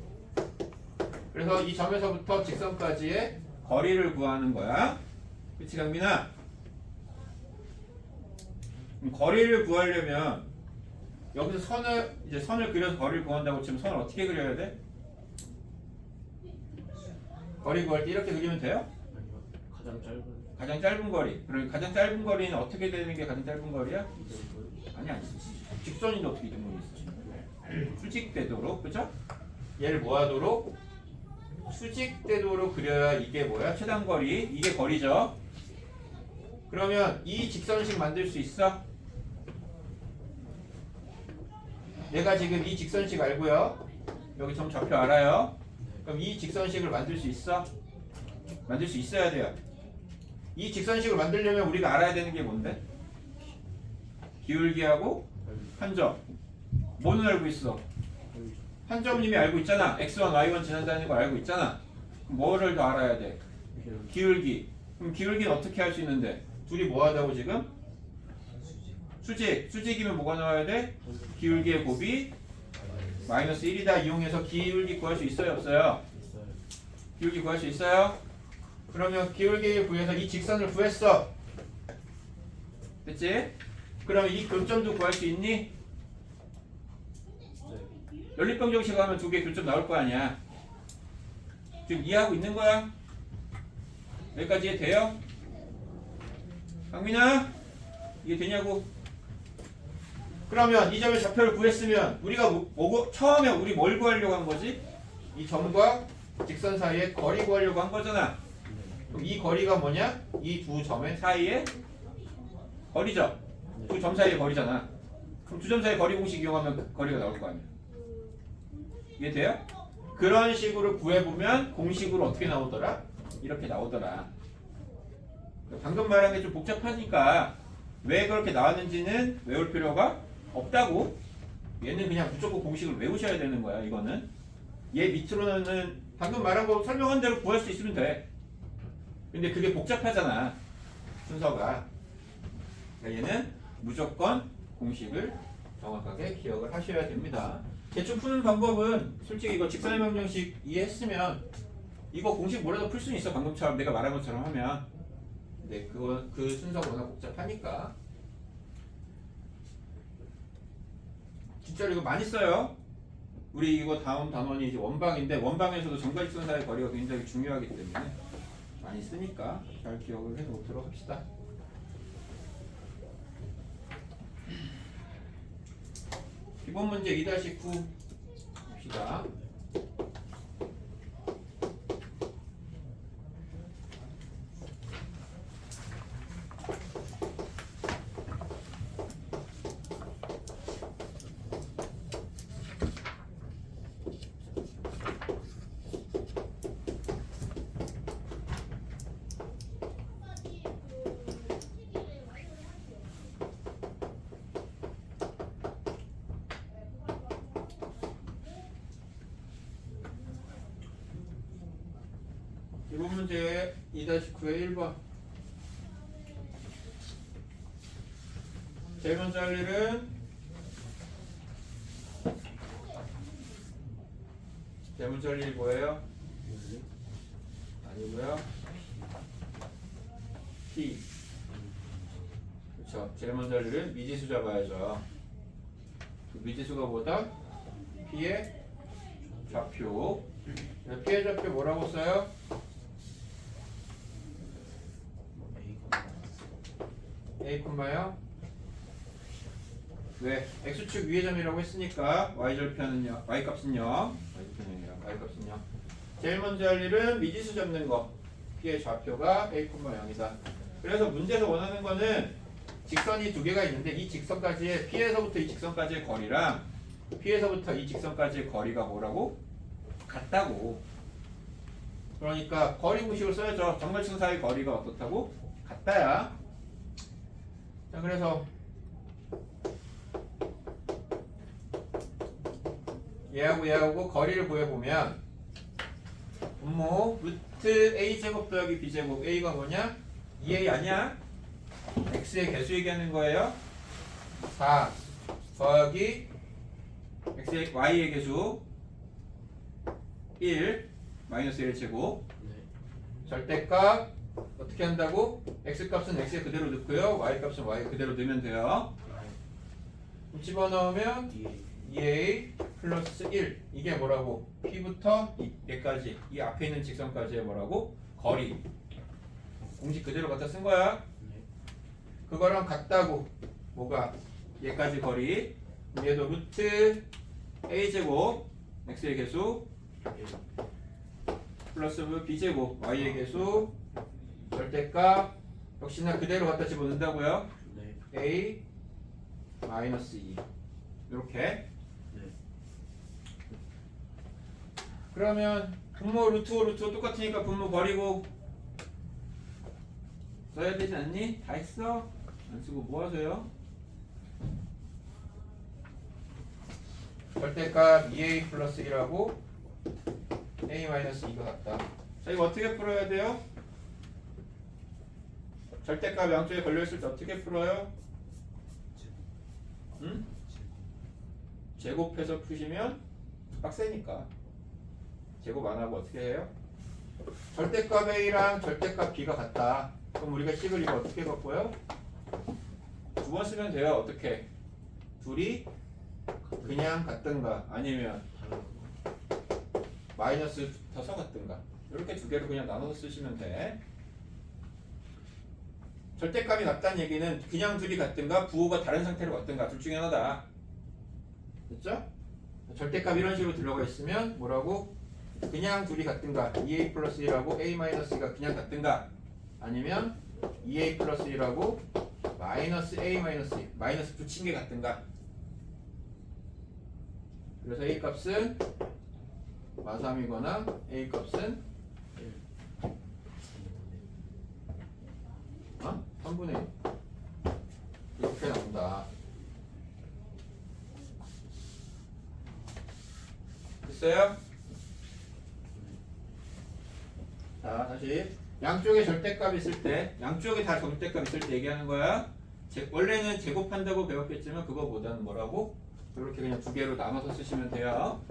그래서 이 점에서부터 직선까지의 거리를 구하는 거야. 그치 강민아? 거리를 구하려면 여기서 선을 그려서 거리를 구한다고 치면 선을 어떻게 그려야 돼? 거리 구할 때 이렇게 그리면 돼요? 아니요. 가장 짧은 거리. 그러면 가장 짧은 거리는 어떻게 되는 게 가장 짧은 거리야? 아니. 직선인데 어떻게 이등분이 있어? 수직되도록, 그죠? 얘를 뭐 하도록? 수직되도록 그려야 이게 뭐야? 최단 거리. 이게 거리죠. 그러면 이 직선식 만들 수 있어? 내가 지금 이 직선식 알고요. 여기 점 좌표 알아요. 그럼 이 직선식을 만들 수 있어? 만들 수 있어야 돼요. 이 직선식을 만들려면 우리가 알아야 되는 게 뭔데? 기울기하고 한 점. 뭐는 알고 있어? 한 점은 이미 알고 있잖아. x1, y1 지난다는 거 알고 있잖아. 그럼 뭐를 더 알아야 돼? 기울기. 그럼 기울기는 어떻게 할 수 있는데? 둘이 뭐 하다고 지금? 수직. 수직이면 뭐가 나와야 돼? 기울기의 곱이 마이너스 1이다. 이용해서 기울기 구할 수 있어요? 없어요? 기울기 구할 수 있어요? 그러면 기울기를 구해서 이 직선을 구했어. 됐지? 그러면 이 교점도 구할 수 있니? 연립방정식 하면 두 개 교점 나올 거 아니야. 지금 이해하고 있는 거야? 여기까지 이해 돼요? 강민아? 이해 되냐고? 그러면 이 점의 좌표를 구했으면 우리가 처음에 우리 뭘 구하려고 한 거지? 이 점과 직선 사이의 거리 구하려고 한 거잖아. 그럼 이 거리가 뭐냐? 이 두 점의 사이의 거리죠. 두 점 사이의 거리잖아. 그럼 두 점 사이의 거리 공식 이용하면 거리가 나올 거 아니야. 이해돼요? 그런 식으로 구해보면 공식으로 어떻게 나오더라? 이렇게 나오더라. 방금 말한 게 좀 복잡하니까 왜 그렇게 나왔는지는 외울 필요가 없다고. 얘는 그냥 무조건 공식을 외우셔야 되는 거야. 이거는 얘 밑으로는 방금 말한 거 설명한 대로 구할 수 있으면 돼. 근데 그게 복잡하잖아, 순서가. 그러니까 얘는 무조건 공식을 정확하게 기억을 하셔야 됩니다. 대충 푸는 방법은 솔직히 이거 직선의 명령식 이해했으면 이거 공식 뭐라도 풀 수는 있어. 방금처럼 내가 말한 것처럼 하면. 네, 그 순서가 워낙 복잡하니까. 진짜 이거 많이 써요. 우리 이거 다음 단원이 이제 원방인데 원방에서도 점과 직선 사이의 거리가 굉장히 중요하기 때문에 많이 쓰니까 잘 기억을 해 놓도록 합시다. 기본 문제 2-9 봅시다. 이번 문제 2-9의 1번. 제일 먼저 할 일은 제일 먼저 할 일이 뭐예요? 아니고요. P. 그렇죠. 제일 먼저 할 일은 미지수 잡아야죠. 그 미지수가 뭐다? P의 좌표. P의 좌표 뭐라고 써요? A 콤마요? 왜? x축 위의 점이라고 했으니까 y절편은요. y값은요. y절편이에요. y값은요. 제일 먼저 할 일은 미지수 잡는 거. P의 좌표가 A 콤마 0이다. 그래서 문제에서 원하는 거는 직선이 두 개가 있는데 이 직선까지의 P에서부터 이 직선까지의 거리랑 P에서부터 이 직선까지의 거리가 뭐라고? 같다고. 그러니까 거리 공식을 써야죠. 정렬층 사이 거리가 어떻다고? 같다야. 자, 그래서 얘하고 거리를 구해보면 분모 루트 a제곱 더하기 b제곱 a가 뭐냐? 2a 아니야? x의 개수 얘기하는 거예요. 4 더하기 x의 y의 개수 1 마이너스 1제곱 절대값 어떻게 한다고? x값은 x에 그대로 넣고요. y값은 y에 그대로 넣으면 돼요. 집어넣으면 2a 플러스 1 이게 뭐라고? P부터 얘까지 이 앞에 있는 직선까지의 뭐라고? 거리. 공식 그대로 갖다 쓴 거야. 그거랑 같다고. 뭐가? 얘까지 거리. 얘도 루트 a제곱 x의 개수 플러스 b제곱 y의 개수 절대값 역시나 그대로 갖다 집어넣는다고요. a 마이너스 2 이렇게. 그러면 분모 루트 똑같으니까 분모 버리고 써야 되지 않니? 다 했어? 안 쓰고 뭐 하세요? 절대값 2a 플러스 1하고 a 마이너스 2가 같다. 자, 이거 어떻게 풀어야 돼요? 절대값 양쪽에 걸려있을 때 어떻게 풀어요? 응? 제곱해서 푸시면 빡세니까 제곱 안 하고 어떻게 해요? 절대값 A랑 절대값 B가 같다. 그럼 우리가 식을 이거 어떻게 바꿔요? 두 번 쓰면 돼요. 어떻게? 둘이 그냥 같든가 아니면 마이너스 붙어서 같든가 이렇게 두 개로 그냥 나눠서 쓰시면 돼. 절대값이 같다는 얘기는 그냥 둘이 같든가 부호가 다른 상태로 같든가 둘 중에 하나다. 됐죠? 절대값 이런 식으로 들어가 있으면 뭐라고? 그냥 둘이 같든가 2a 플러스 1하고 a 마이너스 2가 그냥 같든가 아니면 2a 플러스 1하고 마이너스 a 마이너스 2 마이너스 붙인 게 같든가. 그래서 a 값은 마삼이거나 a 값은 3분의 1 이렇게 나온다. 됐어요? 자, 다시 양쪽에 절대값 있을 때 양쪽에 다 절대값 있을 때 얘기하는 거야. 원래는 제곱한다고 배웠겠지만 그거보다는 뭐라고? 이렇게 그냥 두 개로 나눠서 쓰시면 돼요.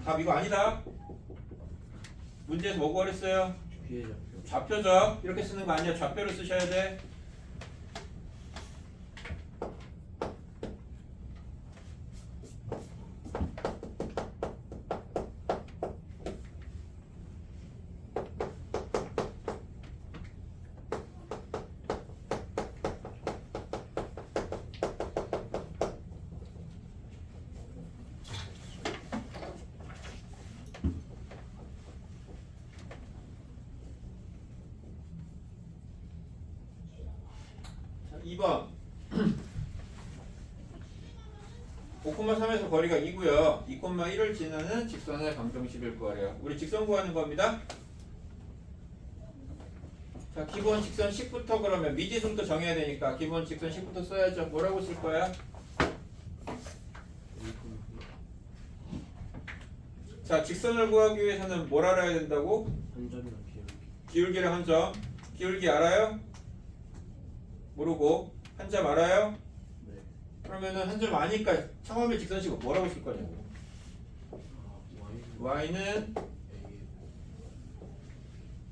답 이거 아니다. 문제에서 뭐 구하랬어요? 뒤에 잡혀. 좌표죠. 이렇게 쓰는 거 아니야. 좌표를 쓰셔야 돼. 자, 2번 5,3에서 거리가 2고요. 2,1을 지나는 직선의 방정식을 구하래요. 우리 직선 구하는 겁니다. 자, 기본 직선 식부터 그러면 미지수부터 정해야 되니까 기본 직선 식부터 써야죠. 뭐라고 쓸 거야? 자, 직선을 구하기 위해서는 뭘 알아야 된다고? 한 점이나 기울기. 기울기랑 한 점. 기울기 알아요? 모르고 한 점 알아요? 네. 그러면은 한 점 아니까 처음에 직선식은 뭐라고 쓸 거냐고. y는 A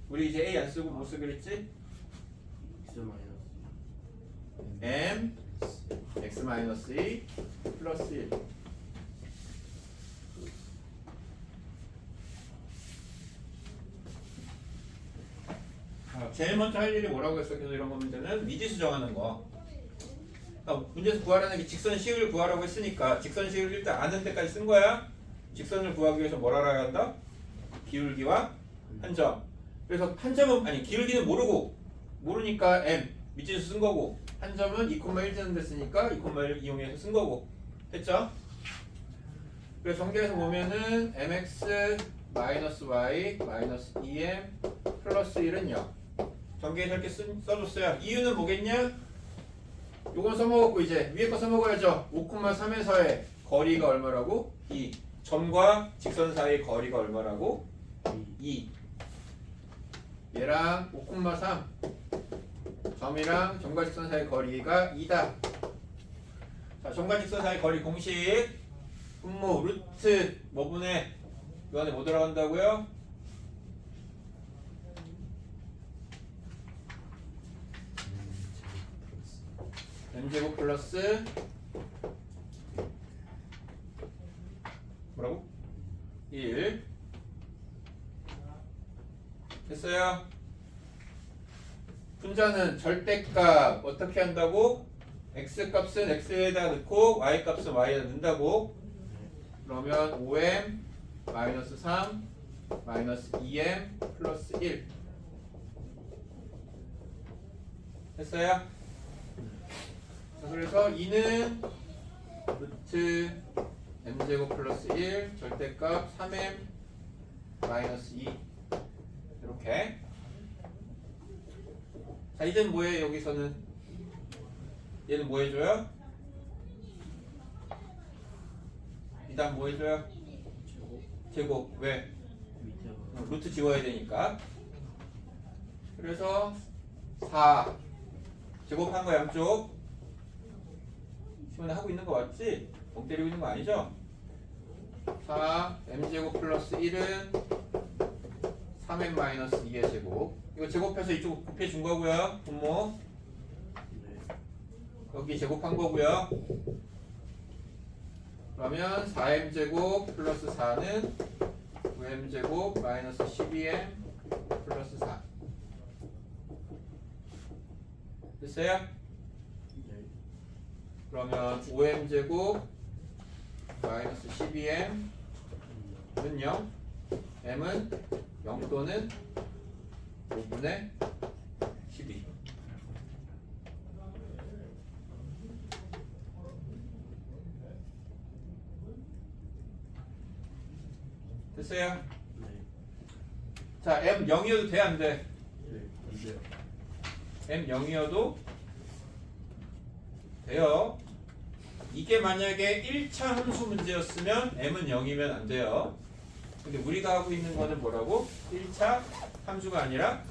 우리 이제 a 안 쓰고 뭐 쓰기로 했지? X 마이너스 m x-2 플러스 1. 제일 먼저 할 일이 뭐라고 했어? 그래서 이런 거 문제는 미지수 정하는 거. 그러니까 문제에서 구하라는 게 직선식을 구하라고 했으니까 직선식을 일단 아는 데까지 쓴 거야. 직선을 구하기 위해서 뭘 알아야 한다? 기울기와 한 점. 그래서 한 점은 아니 기울기는 모르니까 m 미지수 쓴 거고 한 점은 2,1 되는 데 쓰니까 2,1 이용해서 쓴 거고 됐죠? 그래서 전개해서 보면은 mx 마이너스 y 마이너스 2m 플러스 1은 0. 전개해서 이렇게 써줬어요. 이유는 뭐겠냐? 요건 써먹었고 이제 위에 거 써먹어야죠. 5,3에서의 거리가 얼마라고? 2. 점과 직선 사이의 거리가 얼마라고? 2. 얘랑 5,3 점이랑 점과 직선 사이의 거리가 2다. 자, 점과 직선 사이의 거리 공식 분모 루트 뭐분의 이 안에 뭐 들어간다고요? m제곱 플러스 뭐라고? 1 됐어요? 분자는 절대값 어떻게 한다고? x값은 x에다 넣고 y값은 y에다 넣는다고? 그러면 5m 마이너스 3 마이너스 2m 플러스 1 됐어요? 자, 그래서 2는 루트 m제곱 플러스 1 절대값 3m 마이너스 2 이렇게. 자, 이제는 뭐예요? 여기서는 얘는 뭐 해줘요? 이 다음 뭐 해줘요? 제곱. 왜? 밑에 루트 지워야 되니까. 그래서 4 제곱한 거 양쪽. 시원해 하고 있는 거 맞지? 멍 때리고 있는 거 아니죠? 4 m제곱 플러스 1은 3m 마이너스 2의 제곱. 이거 제곱해서 이쪽 곱해 준 거고요. 분모. 네. 여기 제곱한 거고요. 그러면 4m 제곱 플러스 4는 9m 제곱 마이너스 12m 플러스 4 됐어요? 네. 그러면 5m 제곱 마이너스 12m은 0 m은 0 또는 5분의 12 됐어요? 네. 자, m 0이어도 돼? 안 돼? 네. 안 돼요. m 0이어도 돼요. 이게 만약에 1차 함수 문제였으면 m은 0이면 안 돼요. 근데 우리가 하고 있는 거는 뭐라고? 1차 함수가 아니라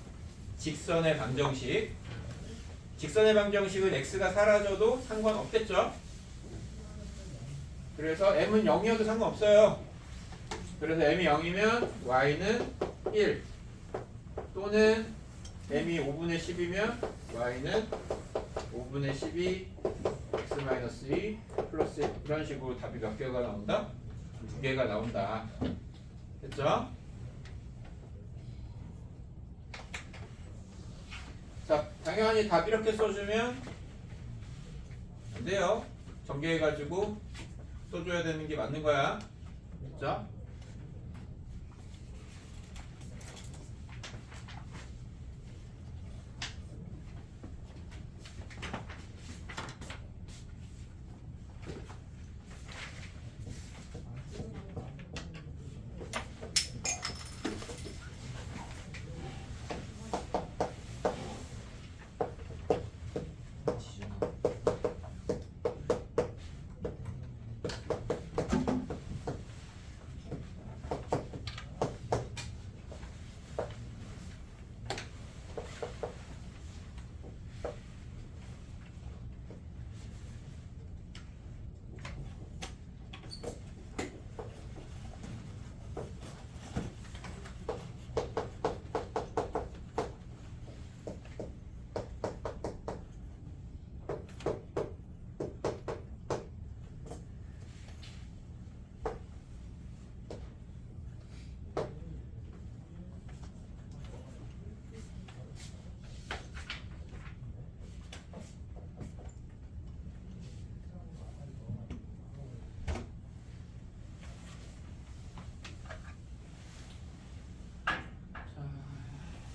직선의 방정식. 직선의 방정식은 x가 사라져도 상관없겠죠? 그래서 m은 0이어도 상관없어요. 그래서 m이 0이면 y는 1 또는 m이 5분의 10이면 y는 5분의 12 x-2 플러스 1 이런 식으로 답이 몇 개가 나온다? 2개가 나온다. 됐죠? 자, 당연히 답 이렇게 써주면 안 돼요. 전개해가지고 써줘야 되는 게 맞는 거야. 됐죠?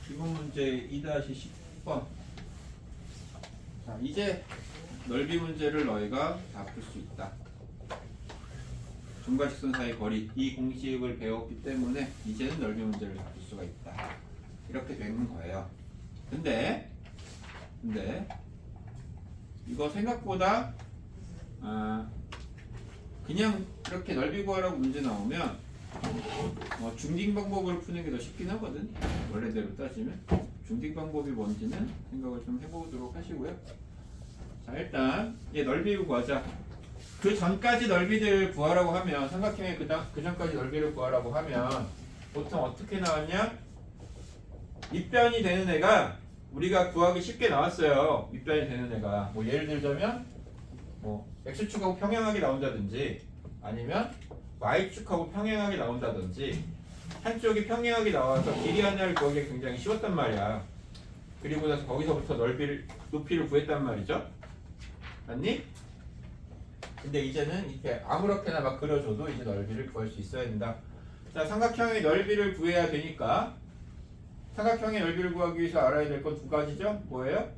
기본 문제 2-10번. 자, 이제 넓이 문제를 너희가 다 풀 수 있다. 점과 직선 사이 거리 이 공식을 배웠기 때문에 이제는 넓이 문제를 다 풀 수가 있다. 이렇게 되는 거예요. 근데 이거 생각보다 그냥 이렇게 넓이 구하라고 문제 나오면 중딩 방법으로 푸는 게 더 쉽긴 하거든. 원래대로 따지면 중딩 방법이 뭔지는 생각을 좀 해보도록 하시고요. 자, 일단 얘 넓이 구하자. 그 전까지 넓이를 구하라고 하면 삼각형의 그 전까지 넓이를 구하라고 하면 보통 어떻게 나왔냐? 밑변이 되는 애가 우리가 구하기 쉽게 나왔어요. 밑변이 되는 애가 뭐 예를 들자면 x축하고 평행하게 나온다든지 아니면 y축하고 평행하게 나온다든지 한쪽이 평행하게 나와서 길이 하나를 구하기가 굉장히 쉬웠단 말이야. 그리고 나서 거기서부터 높이를 구했단 말이죠. 맞니? 근데 이제는 이렇게 아무렇게나 막 그려줘도 이제 넓이를 구할 수 있어야 된다. 자, 삼각형의 넓이를 구해야 되니까 삼각형의 넓이를 구하기 위해서 알아야 될 건 두 가지죠. 뭐예요?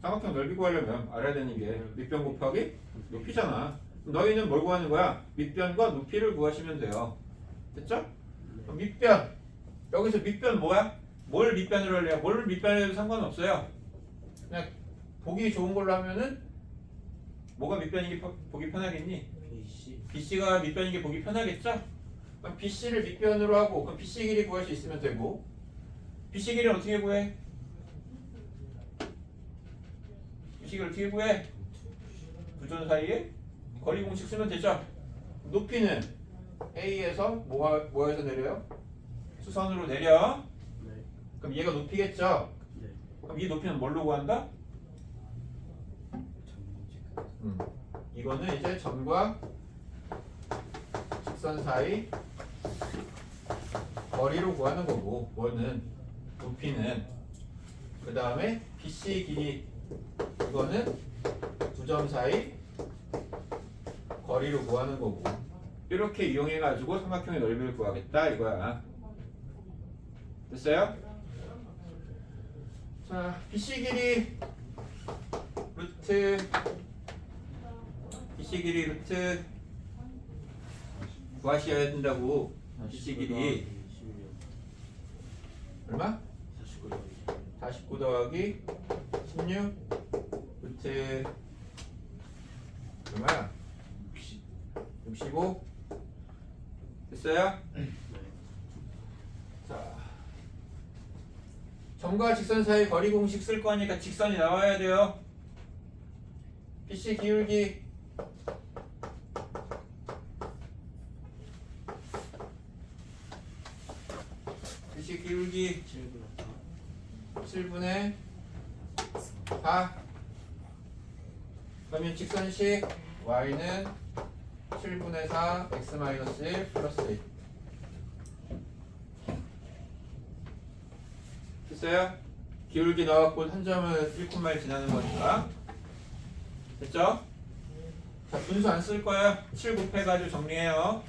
삼각형 넓이 구하려면 알아야 되는 게 밑변 곱하기 높이잖아. 너희는 뭘 구하는 거야? 밑변과 높이를 구하시면 돼요. 됐죠? 그럼 밑변. 여기서 밑변 뭐야? 뭘 밑변으로 할래요? 뭘 밑변으로 해도 상관없어요. 그냥 보기 좋은 걸로 하면은 뭐가 밑변인 게 보기 편하겠니? BC가 밑변인 게 보기 편하겠죠? 그럼 BC를 밑변으로 하고 그럼 BC 길이 구할 수 있으면 되고 BC 길이는 어떻게 구해? BC 길이 어떻게 구해? 두 점 사이에 거리 공식 쓰면 되죠? 높이는 A에서 뭐에서 내려요? 수선으로 내려. 네. 그럼 얘가 높이겠죠? 네. 그럼 이 높이는 뭘로 구한다? 이거는 이제 점과 직선 사이 거리로 구하는 거고 뭐는 높이는 그 다음에 BC 길이 이거는 두 점 사이 거리로 구하는 거고 이렇게 이용해 가지고 삼각형의 넓이를 구하겠다 이거야. 됐어요? 자, BC 길이 루트 구하셔야 된다고. BC 길이 얼마? 49 더하기 16 루트 얼마야? 65 됐어요? 자, 점과 직선 사이 거리 공식 쓸 거니까 직선이 나와야 돼요. BC 기울기 직선식 기울기 7분 7분의 4. 그러면 직선식 y는 7분의 4 x-1 플러스 1. 됐어요? 기울기 넣어갖고 한 점은 1콤마를 지나는 거니까. 됐죠? 자, 분수 안 쓸 거야. 7 곱해가지고 정리해요.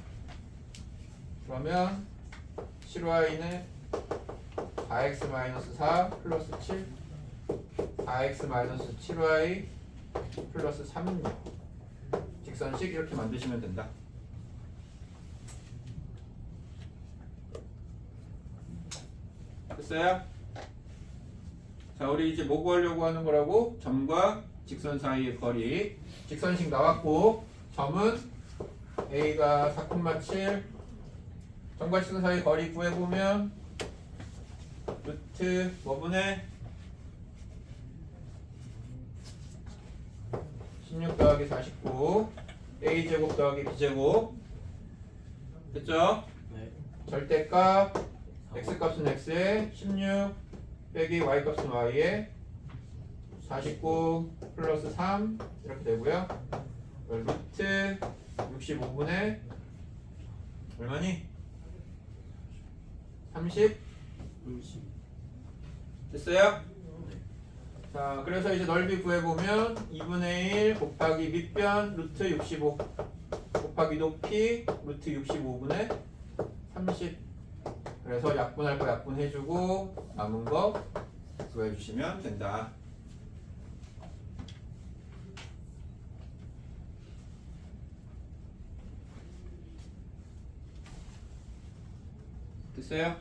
그러면 7y는 4x-4 플러스 7 4x-7y 플러스 3요. 직선식 이렇게 만드시면 된다. 됐어요? 자, 우리 이제 뭐 구하려고 하는 거라고? 점과 직선 사이의 거리. 직선식 나왔고 점은 a가 4,7 점과 직선 사이 거리 구해보면 루트 뭐분의 16 더하기 49 a제곱 더하기 b제곱. 됐죠? 네. 절대값 x값은 x에 16 빼기 y값은 y에 49 플러스 3 이렇게 되고요. 루트 65분의 얼마니? 30 30 됐어요? 자, 그래서 이제 넓이 구해보면 2분의 1 곱하기 밑변 루트 65 곱하기 높이 루트 65분의 30. 그래서 약분할 거 약분해주고 남은 거 구해주시면 된다. 됐어요?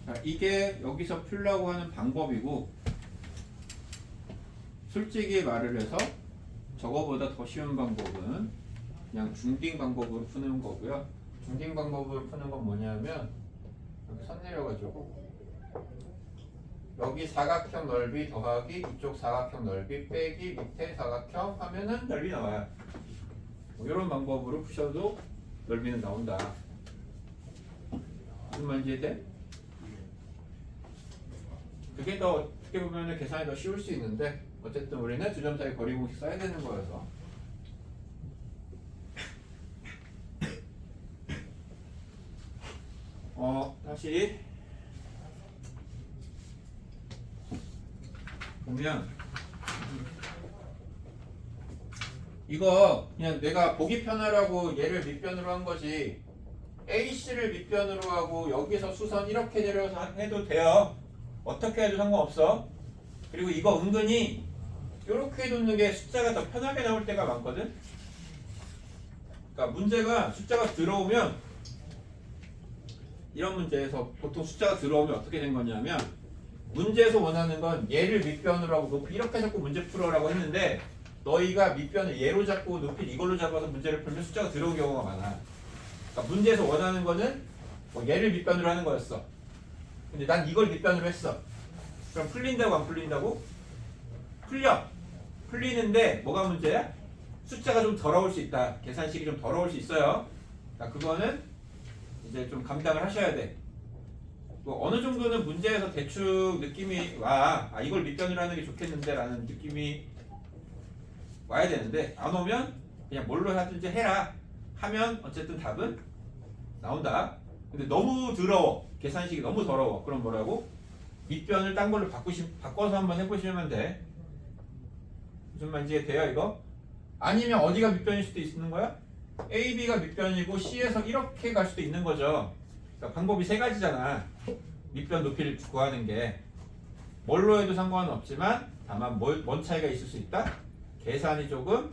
자, 이게 여기서 풀려고 하는 방법이고, 솔직히 말을 해서 저거보다 더 쉬운 방법은 그냥 중딩 방법으로 푸는 거고요. 중딩 방법으로 푸는 건 뭐냐면 여기 선 내려가지고 여기 사각형 넓이 더하기 이쪽 사각형 넓이 빼기 밑에 사각형 하면은 넓이 나와요. 뭐 이런 방법으로 푸셔도 넓이는 나온다. 무슨 말인지 이해돼? 그게 더 어떻게 보면 계산이 더 쉬울 수 있는데 어쨌든 우리는 두 점 사이 거리 공식 써야 되는 거여서. 다시 보면 이거 그냥 내가 보기 편하라고 얘를 밑변으로 한 거지, AC를 밑변으로 하고 여기서 수선 이렇게 내려서 해도 돼요. 어떻게 해도 상관없어. 그리고 이거 은근히 이렇게 해놓는 게 숫자가 더 편하게 나올 때가 많거든. 그러니까 문제가 숫자가 들어오면, 이런 문제에서 보통 숫자가 들어오면 어떻게 된 거냐면, 문제에서 원하는 건 얘를 밑변으로 하고 높이 이렇게 잡고 문제 풀어라고 했는데, 너희가 밑변을 얘로 잡고 높이를 이걸로 잡아서 문제를 풀면 숫자가 들어오는 경우가 많아. 그러니까 문제에서 원하는 거는 뭐 얘를 밑변으로 하는 거였어. 근데 난 이걸 밑변으로 했어. 그럼 풀린다고 안 풀린다고? 풀려. 풀리는데 뭐가 문제야? 숫자가 좀 더러울 수 있다. 계산식이 좀 더러울 수 있어요. 그러니까 그거는 이제 좀 감당을 하셔야 돼. 뭐 어느 정도는 문제에서 대충 느낌이 와. 아, 이걸 밑변으로 하는 게 좋겠는데 라는 느낌이 와야 되는데, 안 오면 그냥 뭘로 하든지 해라 하면 어쨌든 답은 나온다. 근데 너무 더러워. 계산식이 너무 더러워. 그럼 뭐라고? 밑변을 딴 걸로 바꿔서 한번 해보시면 돼. 무슨 말인지 돼요 이거? 아니면 어디가 밑변일 수도 있는 거야? A, B가 밑변이고 C에서 이렇게 갈 수도 있는 거죠. 그러니까 방법이 세 가지잖아. 밑변 높이를 구하는 게. 뭘로 해도 상관은 없지만 다만 뭔 차이가 있을 수 있다? 계산이 조금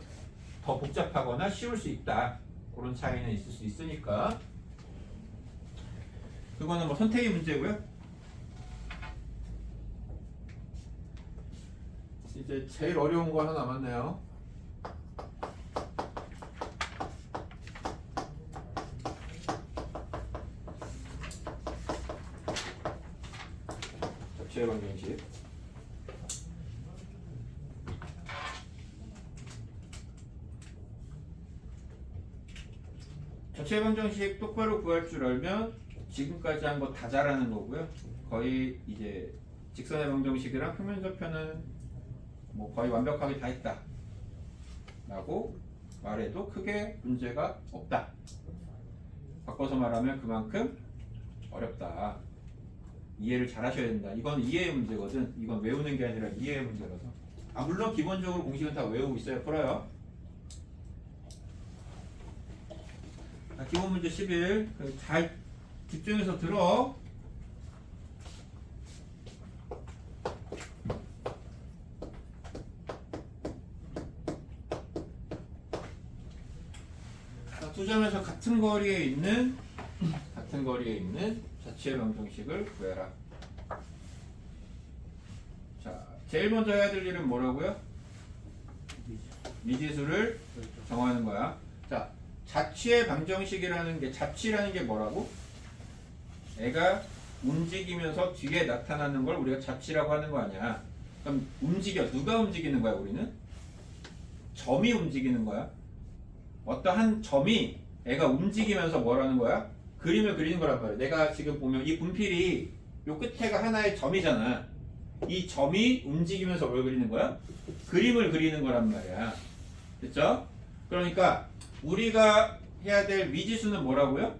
더 복잡하거나 쉬울 수 있다. 그런 차이는 있을 수 있으니까. 그거는 뭐 선택의 문제고요. 이제 제일 어려운 거 하나 남았네요. 접시의 방정식. 자체 방정식 똑바로 구할 줄 알면 지금까지 한 거 다 잘하는 거고요. 거의 이제 직선의 방정식이랑 평면좌표는 뭐 거의 완벽하게 다 했다 라고 말해도 크게 문제가 없다. 바꿔서 말하면 그만큼 어렵다. 이해를 잘 하셔야 된다. 이건 이해의 문제거든. 이건 외우는 게 아니라 이해의 문제라서. 물론 기본적으로 공식은 다 외우고 있어야 풀어요. 자, 기본 문제 11. 잘 집중해서 들어. 자, 두 점에서 같은 거리에 있는 자취의 방정식을 구해라. 자, 제일 먼저 해야 될 일은 뭐라고요? 미지수를 정하는 거야. 자, 자취의 방정식이라는 게, 자취라는 게 뭐라고? 애가 움직이면서 뒤에 나타나는 걸 우리가 자취라고 하는 거 아니야. 그럼 움직여. 누가 움직이는 거야, 우리는? 점이 움직이는 거야. 어떠한 점이 애가 움직이면서 뭐라는 거야? 그림을 그리는 거란 말이야. 내가 지금 보면 이 분필이 요 끝에가 하나의 점이잖아. 이 점이 움직이면서 뭘 그리는 거야? 그림을 그리는 거란 말이야. 됐죠? 그러니까 우리가 해야 될 미지수는 뭐라고요?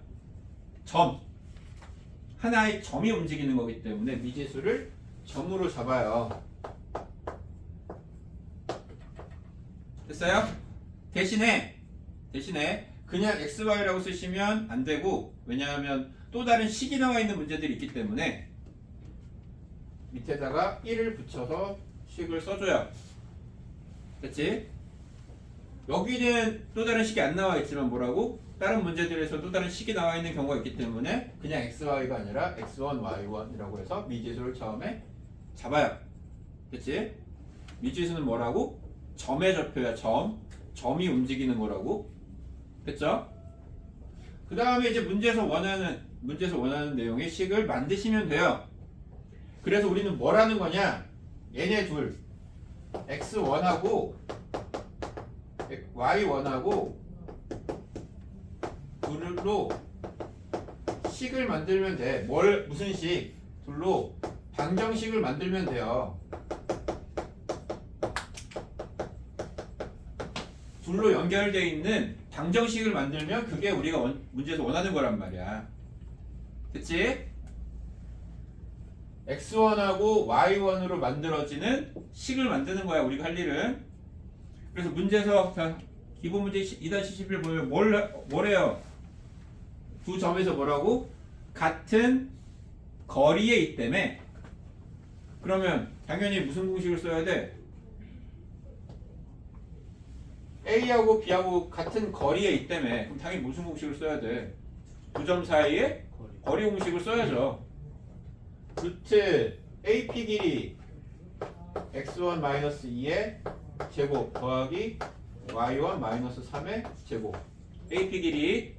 점. 하나의 점이 움직이는 거기 때문에 미지수를 점으로 잡아요. 됐어요? 대신에 그냥 XY라고 쓰시면 안 되고, 왜냐하면 또 다른 식이 나와 있는 문제들이 있기 때문에 밑에다가 1을 붙여서 식을 써줘요. 됐지? 여기는 또 다른 식이 안 나와 있지만 뭐라고? 다른 문제들에서 또 다른 식이 나와 있는 경우가 있기 때문에 그냥 XY가 아니라 X1, Y1이라고 해서 미지수를 처음에 잡아요. 됐지? 미지수는 뭐라고? 점의 좌표야. 점이 움직이는 거라고. 됐죠? 그 다음에 이제 문제에서 원하는 내용의 식을 만드시면 돼요. 그래서 우리는 뭘 하는 거냐? 얘네 둘, X1하고 Y1하고 둘로 식을 만들면 돼. 무슨 식? 둘로 방정식을 만들면 돼요. 둘로 연결되어 있는 방정식을 만들면 그게 우리가 문제에서 원하는 거란 말이야. 됐지? X1하고 Y1으로 만들어지는 식을 만드는 거야, 우리가 할 일은. 그래서 문제에서 기본 문제 2-11 보면 뭐래요? 두 점에서 뭐라고? 같은 거리에 있다며. 그러면 당연히 무슨 공식을 써야 돼? A하고 B하고 같은 거리에 있다며. 그럼 당연히 무슨 공식을 써야 돼? 두 점 사이에 거리 공식을 써야죠. 루트 AP 길이 x1-2의 제곱 더하기 y1-3의 제곱. AP 길이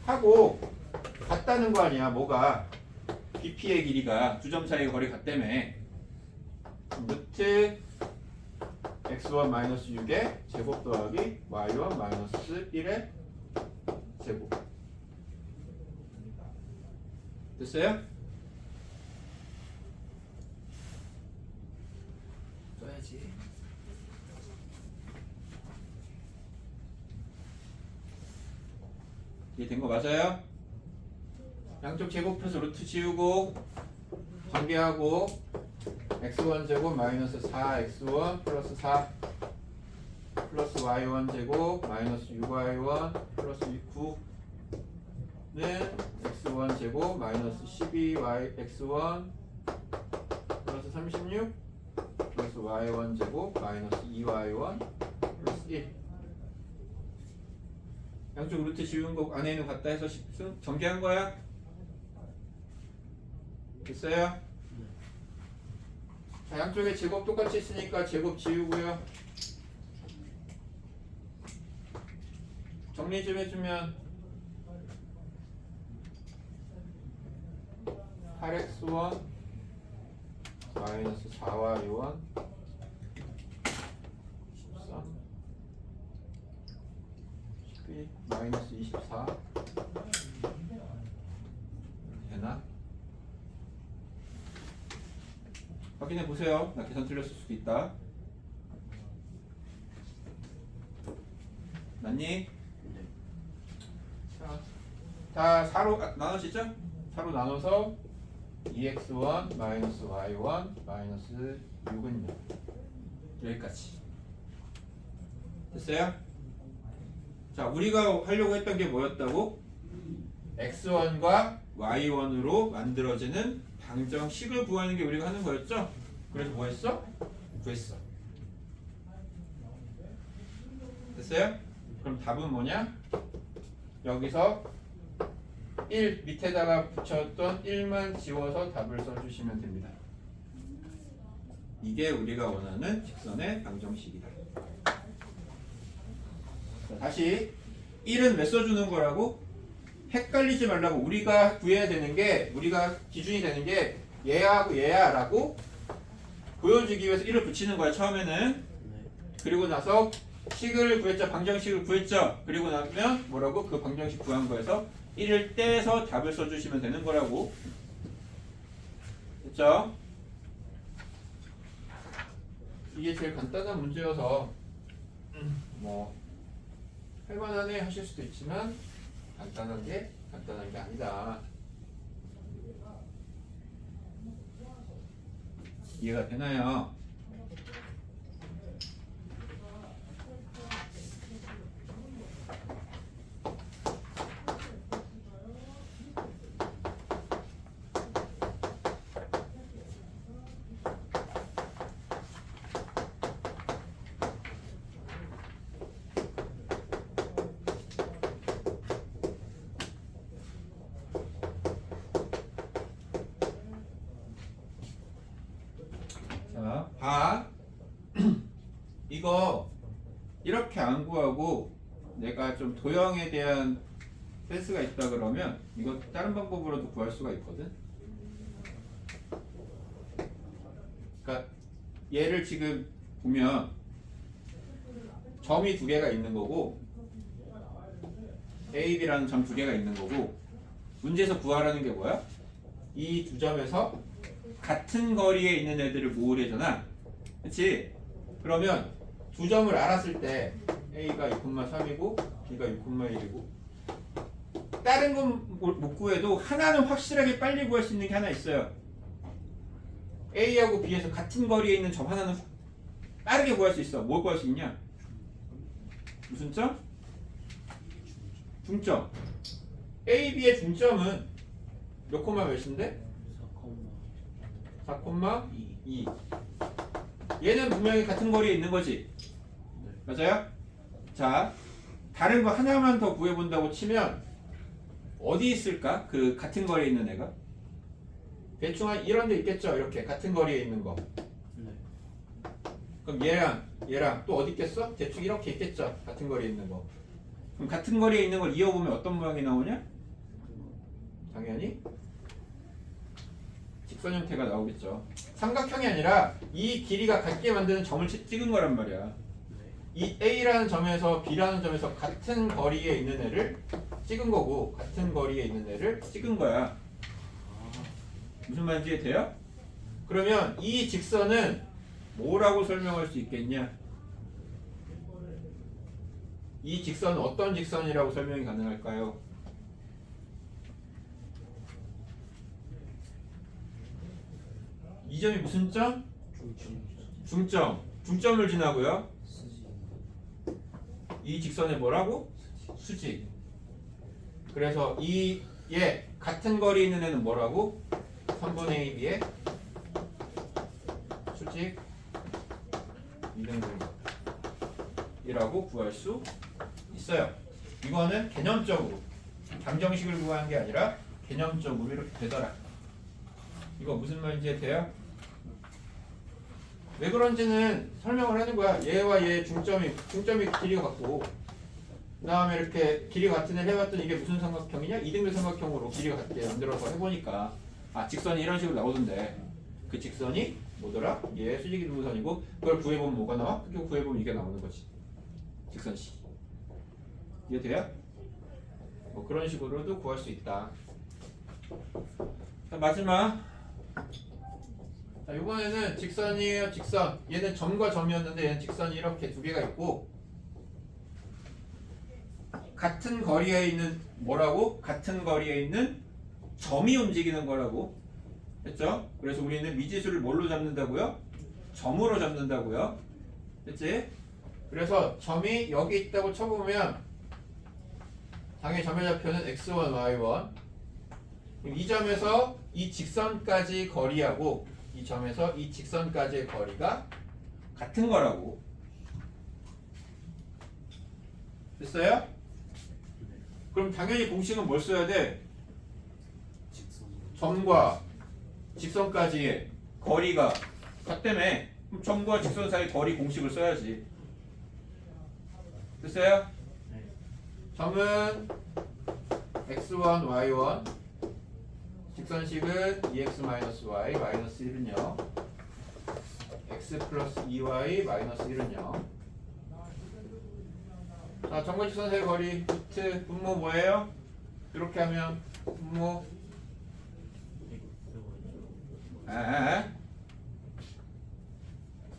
하고 같다는 거 아니야. 뭐가? BP의 길이가 두 점 사이의 거리 같다며. 루트 x1-6의 제곱 더하기 y1-1의 제곱. 됐어요? 써야지. 이해된 거 맞아요? 양쪽 제곱해서 루트 지우고 전개하고 x1 제곱 마이너스 4x1 플러스 4 플러스 y1 제곱 마이너스 6y1 플러스 9는 x1 제곱 마이너스 12yx1 플러스 36 플러스 y1 제곱 마이너스 2y1 플러스 1. 양쪽 루트 지운 거 안에 있는 거 갖다 해서 전개한 거야? 됐어요? 자, 양쪽에 제곱 똑같이 있으니까 제곱 지우고요. 정리 좀 해주면 8x1 마이너스 4y1 13 12 마이너스 24 되나? 확인해 보세요. 나 계산 틀렸을 수도 있다. 맞니? 네. 자, 4로 나눠지죠? 4로 나눠서 2x1 마이너스 y1 마이너스 6은 0 여기까지 됐어요? 자, 우리가 하려고 했던 게 뭐였다고? x1과 y1으로 만들어지는 방정식을 구하는 게 우리가 하는 거였죠? 그래서 뭐 했어? 구했어. 됐어요? 그럼 답은 뭐냐? 여기서 1 밑에다가 붙였던 1만 지워서 답을 써주시면 됩니다. 이게 우리가 원하는 직선의 방정식이다. 자, 다시 1은 왜 써주는 거라고? 헷갈리지 말라고. 우리가 구해야 되는 게, 우리가 기준이 되는 게 얘하고 얘야라고 보여주기 위해서 1을 붙이는 거야 처음에는. 네. 그리고 나서 식을 구했죠. 방정식을 구했죠. 그리고 나면 뭐라고? 그 방정식 구한 거에서 1을 떼서 답을 써주시면 되는 거라고. 됐죠? 이게 제일 간단한 문제여서 뭐 할만하네 하실 수도 있지만 간단한 게 아니다. 이해가 되나요? 자, 봐. 이거 이렇게 안 구하고 내가 좀 도형에 대한 센스가 있다 그러면 이거 다른 방법으로도 구할 수가 있거든. 그러니까 얘를 지금 보면 점이 두 개가 있는 거고 A, B라는 점 두 개가 있는 거고 문제에서 구하라는 게 뭐야? 이 두 점에서 같은 거리에 있는 애들을 모으래잖아. 그치? 그러면 두 점을 알았을 때 A가 2,3이고 B가 6,1이고 다른 건 못 구해도 하나는 확실하게 빨리 구할 수 있는 게 하나 있어요. A하고 B에서 같은 거리에 있는 점 하나는 빠르게 구할 수 있어. 뭘 구할 수 있냐? 무슨 점? 중점. A, B의 중점은 몇 콤마 몇인데? 4,2. 얘는 분명히 같은 거리에 있는 거지. 맞아요? 자, 다른 거 하나만 더 구해본다고 치면 어디 있을까? 그 같은 거리에 있는 애가? 대충 한 이런 데 있겠죠? 이렇게 같은 거리에 있는 거. 네. 그럼 얘랑 또 어디 있겠어? 대충 이렇게 있겠죠? 같은 거리에 있는 거. 그럼 같은 거리에 있는 걸 이어보면 어떤 모양이 나오냐? 당연히 직선 형태가 나오겠죠. 삼각형이 아니라 이 길이가 같게 만드는 점을 찍은 거란 말이야. 이 A라는 점에서 B라는 점에서 같은 거리에 있는 애를 찍은 거고 같은 거리에 있는 애를 찍은 거야. 무슨 말인지 이해돼요? 그러면 이 직선은 뭐라고 설명할 수 있겠냐? 이 직선은 어떤 직선이라고 설명이 가능할까요? 이 점이 무슨 점? 중점. 중점을 지나고요. 이 직선의 뭐라고? 수직. 그래서 얘 같은 거리에 있는 애는 뭐라고? 3분의 A, B의 수직 이등분이라고 구할 수 있어요. 이거는 개념적으로 방정식을 구하는 게 아니라 개념적으로 이렇게 되더라. 이거 무슨 말인지 돼요? 왜 그런지는 설명을 하는 거야. 얘와 얘 중점이 길이가 같고 그 다음에 이렇게 길이 같은 애를 해봤더니 이게 무슨 삼각형이냐? 이등변 삼각형으로 길이가 같게 만들어서 해보니까 직선이 이런 식으로 나오던데 그 직선이 뭐더라? 얘 수직이등분선이고 그걸 구해보면 뭐가 나와? 그걸 구해보면 이게 나오는 거지. 직선식. 이해돼요? 뭐 그런 식으로도 구할 수 있다. 자, 마지막. 자, 이번에는 직선이에요. 직선. 얘는 점과 점이었는데 얘는 직선이 이렇게 두 개가 있고 같은 거리에 있는 뭐라고? 같은 거리에 있는 점이 움직이는 거라고 했죠? 그래서 우리는 미지수를 뭘로 잡는다고요? 점으로 잡는다고요. 됐지? 그래서 점이 여기 있다고 쳐보면 당연히 점의 좌표는 x1, y1. 이 점에서 이 직선까지 거리하고 이 점에서 이 직선까지의 거리가 같은 거라고. 됐어요? 그럼 당연히 공식은 뭘 써야 돼? 직선으로. 점과 직선까지의 거리가 같다며. 그럼 점과 직선 사이 거리 공식을 써야지. 됐어요? 네. 점은 x1, y1. 직선식은 2x-y, 마이너스 1은요. x 플러스 2y, 마이너스 1은요. 자, 점과 직선 사이 거리 루트 분모 뭐예요? 이렇게 하면 분모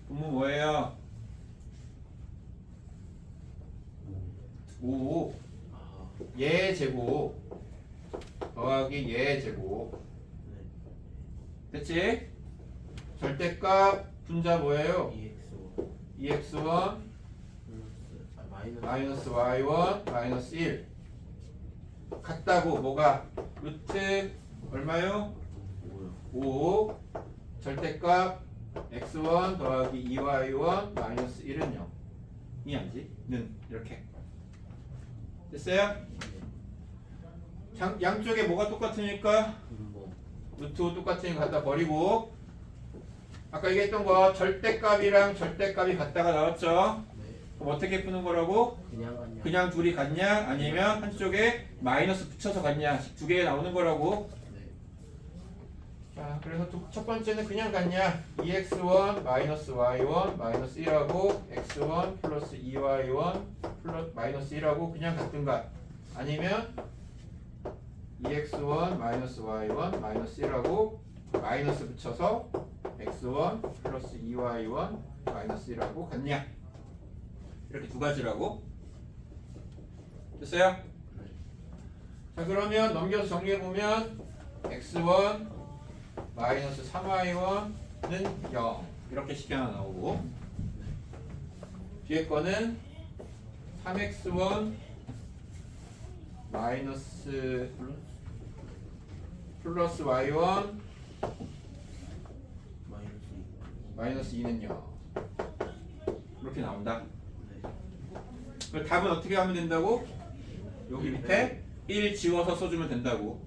분모 뭐예요? 5 아, 얘 제곱 더하기 얘 제곱. 네. 됐지? 절대값 분자 뭐예요? EX1 2x1 플러스 마이너스 y1 마이너스 1 같다고. 뭐가? 루트 얼마요? 5 절대값 x1 더하기 2y1 마이너스 1은 0이 아니지? 는 이렇게 됐어요? 양쪽에 뭐가 똑같으니까 분모. 루트 5 똑같으니까 갖다 버리고 아까 얘기했던 거 절대값이랑 절대값이 같다가 나왔죠? 네. 그럼 어떻게 푸는 거라고? 그냥 그냥 둘이 같냐? 아니면 한쪽에 마이너스 붙여서 같냐? 두 개 나오는 거라고. 네. 자, 그래서 첫 번째는 그냥 같냐? 2x1 마이너스 y1 마이너스 1하고 x1 플러스 2y1 플러스 마이너스 1하고 그냥 같은가? 아니면 2x1 마이너스 y1 마이너스 1하고 마이너스 붙여서 x1 플러스 2y1 마이너스 1하고 같냐? 이렇게 두 가지라고. 됐어요? 자, 그러면 넘겨서 정리해보면 x1 마이너스 3y1는 0 이렇게 식이 하나 나오고 뒤에 거는 3x1 마이너스 플러스 y1 마이너스 2는 0 이렇게 나온다. 그럼 답은 어떻게 하면 된다고? 여기 밑에 1 지워서 써주면 된다고.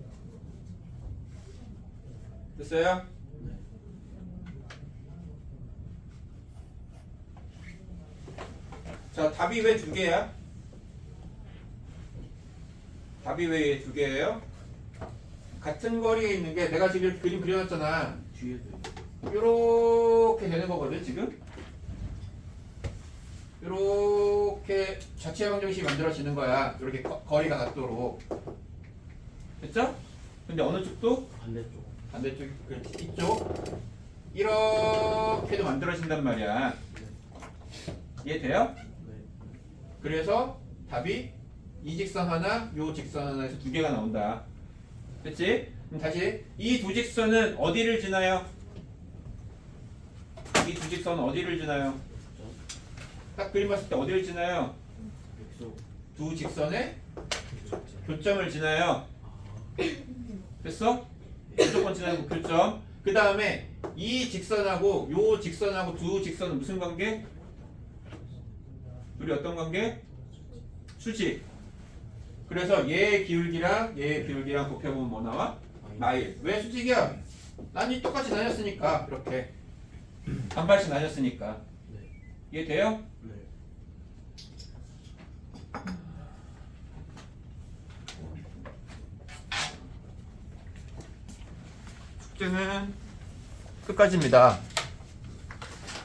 됐어요? 자, 답이 왜 두 개야? 답이 왜 두 개예요? 같은 거리에 있는 게 내가 지금 그림 그려놨잖아. 뒤에도 이렇게 되는 거거든 지금. 이렇게 자체 방정식이 만들어지는 거야. 이렇게 거리가 같도록. 됐죠? 근데 어느 쪽도 반대쪽. 반대쪽, 그렇지, 이쪽 이렇게도 만들어진단 말이야. 이해돼요? 네. 그래서 답이 이 직선 하나, 요 직선 하나에서 두 개가 나온다. 됐지? 그럼 다시 이 두 직선은 어디를 지나요? 이 두 직선은 어디를 지나요? 딱 그림 봤을 때 어디를 지나요? 백소. 두 직선의 교점을 지나요. 됐어? 무조건 지나는 거 교점. 그 다음에 이 직선하고 요 직선하고 두 직선은 무슨 관계? 둘이 어떤 관계? 수직. 그래서 얘의 기울기랑 얘의 기울기랑 곱해보면 뭐 나와? 마일. 왜 수직이야? 난이 똑같이 나뉘었으니까. 이렇게 반반씩 나뉘었으니까. 네. 이해돼요? 네. 숙제는 끝까지입니다.